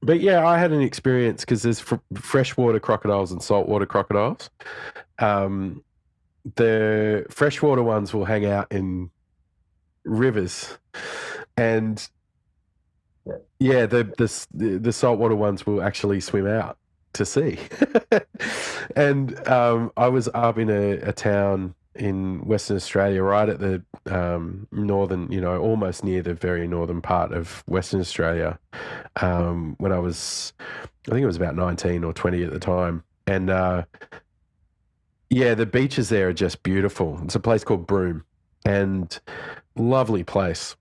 But yeah, I had an experience because there's freshwater crocodiles and saltwater crocodiles. The freshwater ones will hang out in rivers, and the saltwater ones will actually swim out to sea. And I was up in a town in Western Australia, right at the northern, almost near the very northern part of Western Australia, when I think it was about 19 or 20 at the time. And the beaches there are just beautiful. It's a place called Broome, and lovely place.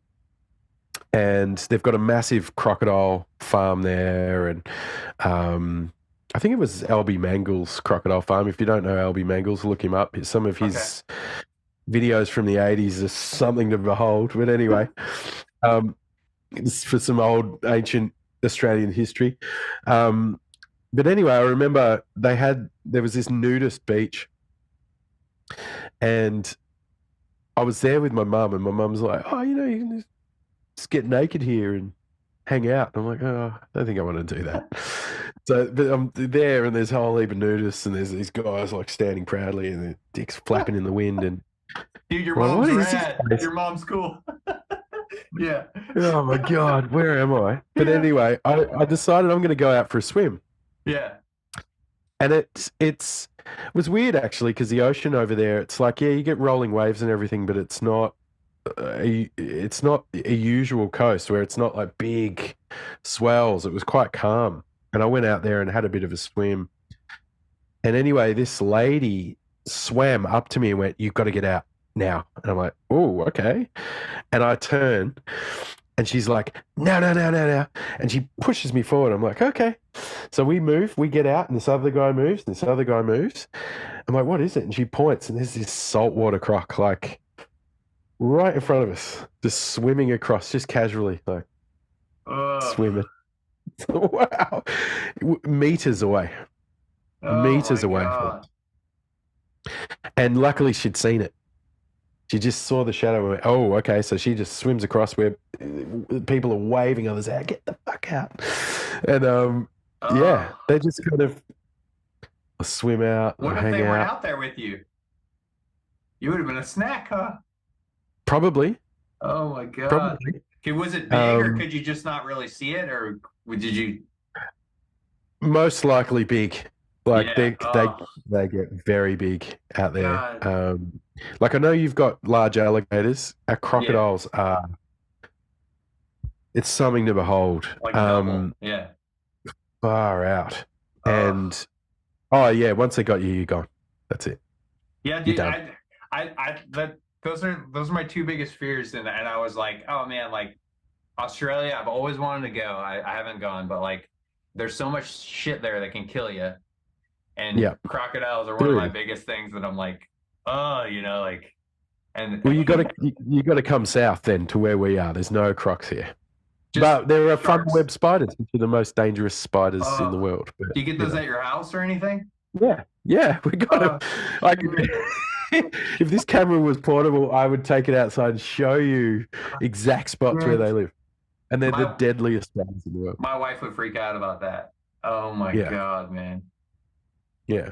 And they've got a massive crocodile farm there, and I think it was Albie Mangle's crocodile farm. If you don't know Albie Mangles, look him up. Some of his videos from the 80s are something to behold. But anyway, it's for some old ancient Australian history. But anyway, I remember there was this nudist beach, and I was there with my mum, and my mum's like, "Oh, you can just get naked here and hang out." And I'm like, "Oh, I don't think I want to do that." So, but I'm there, and there's a whole heap of nudists, and there's these guys standing proudly, and their dicks flapping in the wind. And dude, your mom's rad. Your mom's cool. Yeah. Oh my God, where am I? But anyway, I decided I'm going to go out for a swim. Yeah. And it was weird actually because the ocean over there, it's like, yeah, you get rolling waves and everything, but it's not a usual coast where it's not like big swells. It was quite calm. And I went out there and had a bit of a swim. And anyway, this lady swam up to me and went, "You've got to get out now." And I'm like, "Oh, okay." And I turn and she's like, "No, no, no, no, no." And she pushes me forward. I'm like, "Okay." So we move, we get out, and this other guy moves, and this other guy moves. I'm like, "What is it?" And she points, and there's this saltwater croc, like right in front of us, just swimming across, just casually, like swimming. Wow. Meters away. Meters away. And luckily she'd seen it. She just saw the shadow and went, "Oh, okay." So she just swims across where people are waving others out, "Get the fuck out." And yeah, they just kind of swim out. What if hang they out. were out there with you? You would have been a snack, huh? Probably. Oh my God. Probably. Was it big or could you just not really see it, or did you? Most likely big. Like Yeah. they get very big out there. Like I know you've got large alligators. Our crocodiles are. It's something to behold. Like double. Yeah. Far out. And oh yeah, once they got you, you're gone. That's it. Yeah, dude. Those are my two biggest fears, and I was like, oh man, like Australia, I've always wanted to go. I haven't gone, but like there's so much shit there that can kill you. And crocodiles are one of my biggest things that I'm like, oh, like. And well, you got to come south then to where we are. There's no crocs here, but there are fun web spiders, which are the most dangerous spiders in the world. But, do you get those at your house or anything? Yeah, we got them. If this camera was portable, I would take it outside and show you exact spots where they live, and they're the deadliest spiders in the world. My wife would freak out about that. Oh my God, man. Yeah.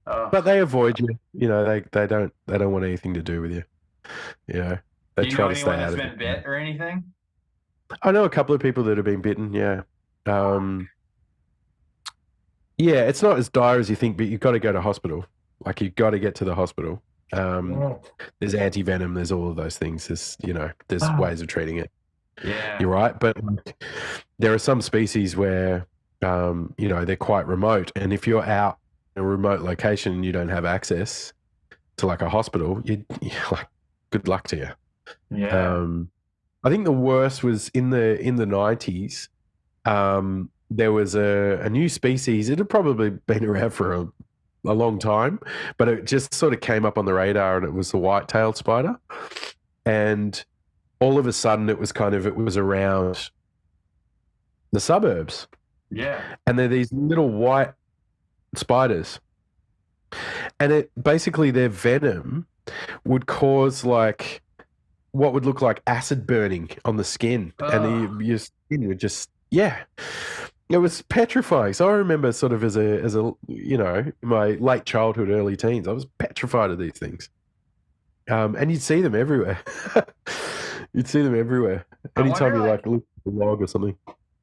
But they avoid you. They don't want anything to do with you. They try to stay out of it. Do you know anyone that's been bit or anything? I know a couple of people that have been bitten, yeah. Yeah, it's not as dire as you think, but you've got to go to hospital. Like you've got to get to the hospital. There's anti-venom, there's all of those things. There's ways of treating it. Yeah. You're right. But there are some species where they're quite remote. And if you're out in a remote location and you don't have access to like a hospital, you're like, good luck to you. Yeah. I think the worst was in the 90s. There was a new species. It had probably been around for a long time, but it just sort of came up on the radar, and it was the white-tailed spider. And all of a sudden, it was around the suburbs. Yeah. And they're these little white spiders. And basically their venom would cause like what would look like acid burning on the skin. And your skin would just, it was petrifying. So I remember sort of as a my late childhood, early teens, I was petrified of these things. And you'd see them everywhere. Anytime you look at a log or something.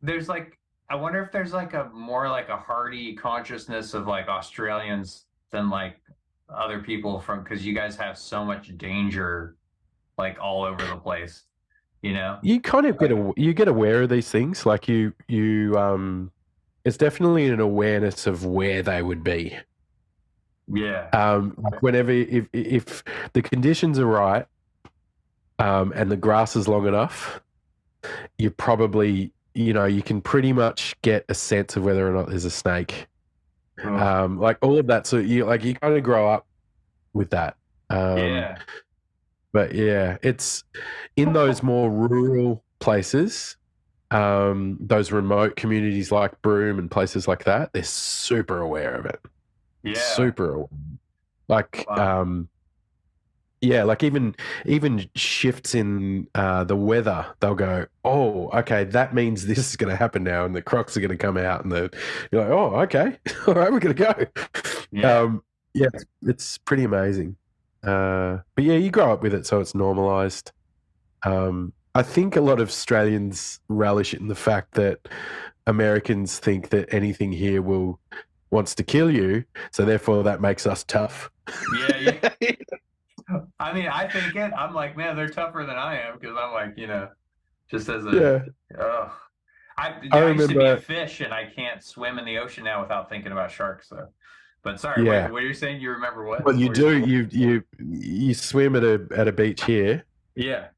There's like, I wonder if there's like a more like a hardy consciousness of like Australians than like other people because you guys have so much danger like all over the place, You kind of get aware of these things. Like it's definitely an awareness of where they would be. Yeah. Like whenever if the conditions are right, and the grass is long enough, you probably you can pretty much get a sense of whether or not there's a snake. Like all of that. So you kind of grow up with that. But yeah, it's in those more rural places, those remote communities like Broome and places like that, they're super aware of it. Yeah. Super aware. Like, like even shifts in the weather, they'll go, oh, okay, that means this is going to happen now, and the crocs are going to come out, and you're like, oh, okay, all right, we're going to go. It's pretty amazing. But yeah, you grow up with it, so it's normalized. I think a lot of Australians relish it in the fact that Americans think that anything here will wants to kill you, so therefore that makes us tough. Yeah. I mean, I think it. I'm like, man, they're tougher than I am because I'm like, just as a. I used to be a fish, and I can't swim in the ocean now without thinking about sharks. So, but sorry, what you're saying? You remember what? Well, you do. You swim at a beach here. Yeah.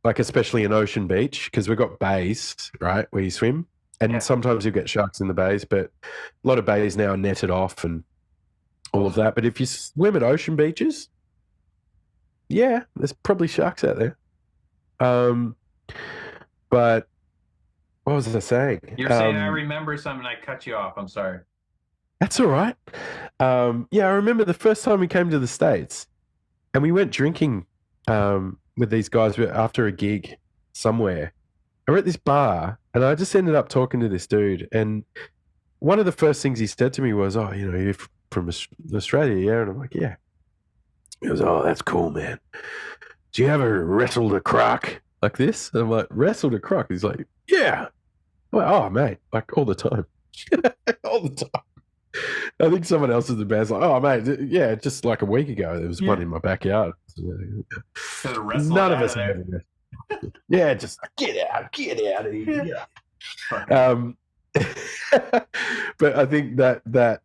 Like especially an ocean beach, because we've got bays, right, where you swim, and sometimes you get sharks in the bays, but a lot of bays now are netted off and all of that. But if you swim at ocean beaches, yeah, there's probably sharks out there. But what was I saying? You're saying I remember something. I cut you off. I'm sorry. That's all right. Yeah, I remember the first time we came to the States, and we went drinking with these guys after a gig somewhere. I were at this bar, and I just ended up talking to this dude, and one of the first things he said to me was, "Oh, you're from Australia, yeah?" And I'm like, "Yeah." He goes, "Oh, that's cool, man. Do you ever wrestled a croc like this?" And I'm like, "Wrestled a croc?" He's like, "Yeah." I'm like, "Oh, mate, like all the time." All the time. I think someone else in the band's like, "Oh, mate, yeah, just like a week ago, there was one in my backyard." None of us have ever wrestled. Yeah, just get out of here. But I think that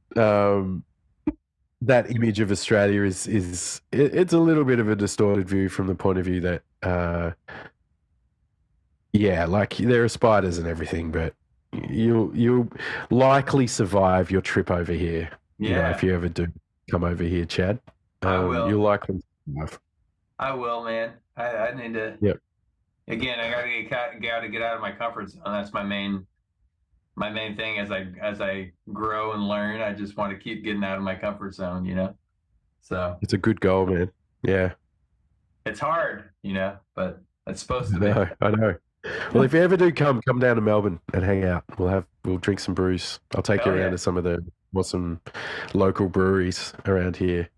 image of Australia is it's a little bit of a distorted view from the point of view that like there are spiders and everything, but you'll likely survive your trip over here. If you ever do come over here, Chad. I will. You'll likely survive. I will, man. I need to. Yep. Again, I gotta get out of my comfort zone. That's my main thing as I grow and learn. I just want to keep getting out of my comfort zone, So it's a good goal, man. Yeah. It's hard, but it's supposed to be. I know. Well, if you ever do come down to Melbourne and hang out. We'll drink some brews. I'll take you around to some of the awesome local breweries around here.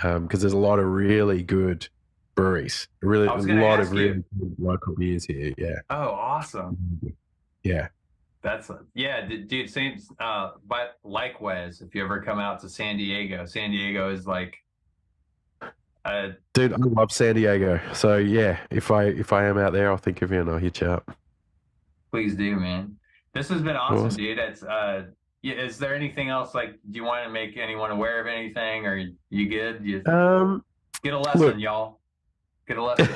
Because there's a lot of really good breweries. A lot of really good local beers here. Yeah. Oh, awesome. Yeah. Dude. Same. But likewise, if you ever come out to San Diego is like. Dude, I love San Diego. So yeah, if I am out there, I'll think of you and I'll hit you up. Please do, man. This has been awesome, dude. It's is there anything else? Like, do you want to make anyone aware of anything, or you good? Get a lesson, y'all. Get a lesson.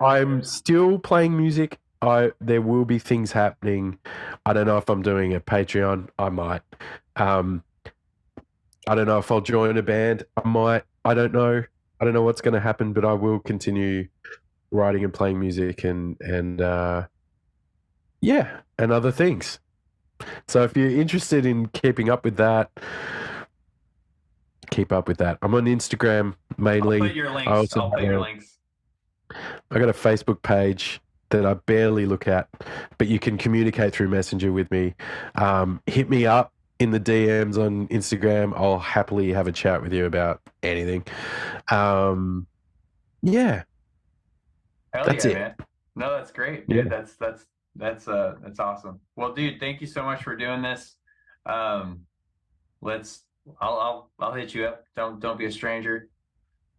I'm still playing music. There will be things happening. I don't know if I'm doing a Patreon. I might. I don't know if I'll join a band. I might. I don't know. I don't know what's going to happen, but I will continue writing and playing music and other things. So if you're interested in keeping up with that, keep up with that. I'm on Instagram mainly. I'll put your links. I got a Facebook page that I barely look at, but you can communicate through Messenger with me. Hit me up in the DMs on Instagram. I'll happily have a chat with you about anything. Hell that's it, man. No, that's great, dude. That's awesome. Well, dude, thank you so much for doing this. I'll hit you up. Don't be a stranger.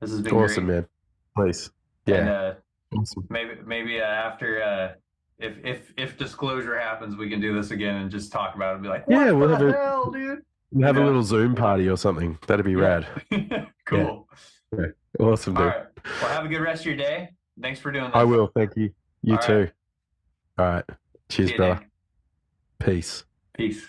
This has been awesome, great. Man. Please. Yeah. And, awesome. Maybe after if disclosure happens, we can do this again and just talk about it and be like, what the hell, dude? We'll have a little Zoom party or something. That'd be rad. Cool. Yeah. Awesome, dude. All right. Well, have a good rest of your day. Thanks for doing this. I will. Thank you. You too. Right. All right. Cheers, brother. Peace. Peace.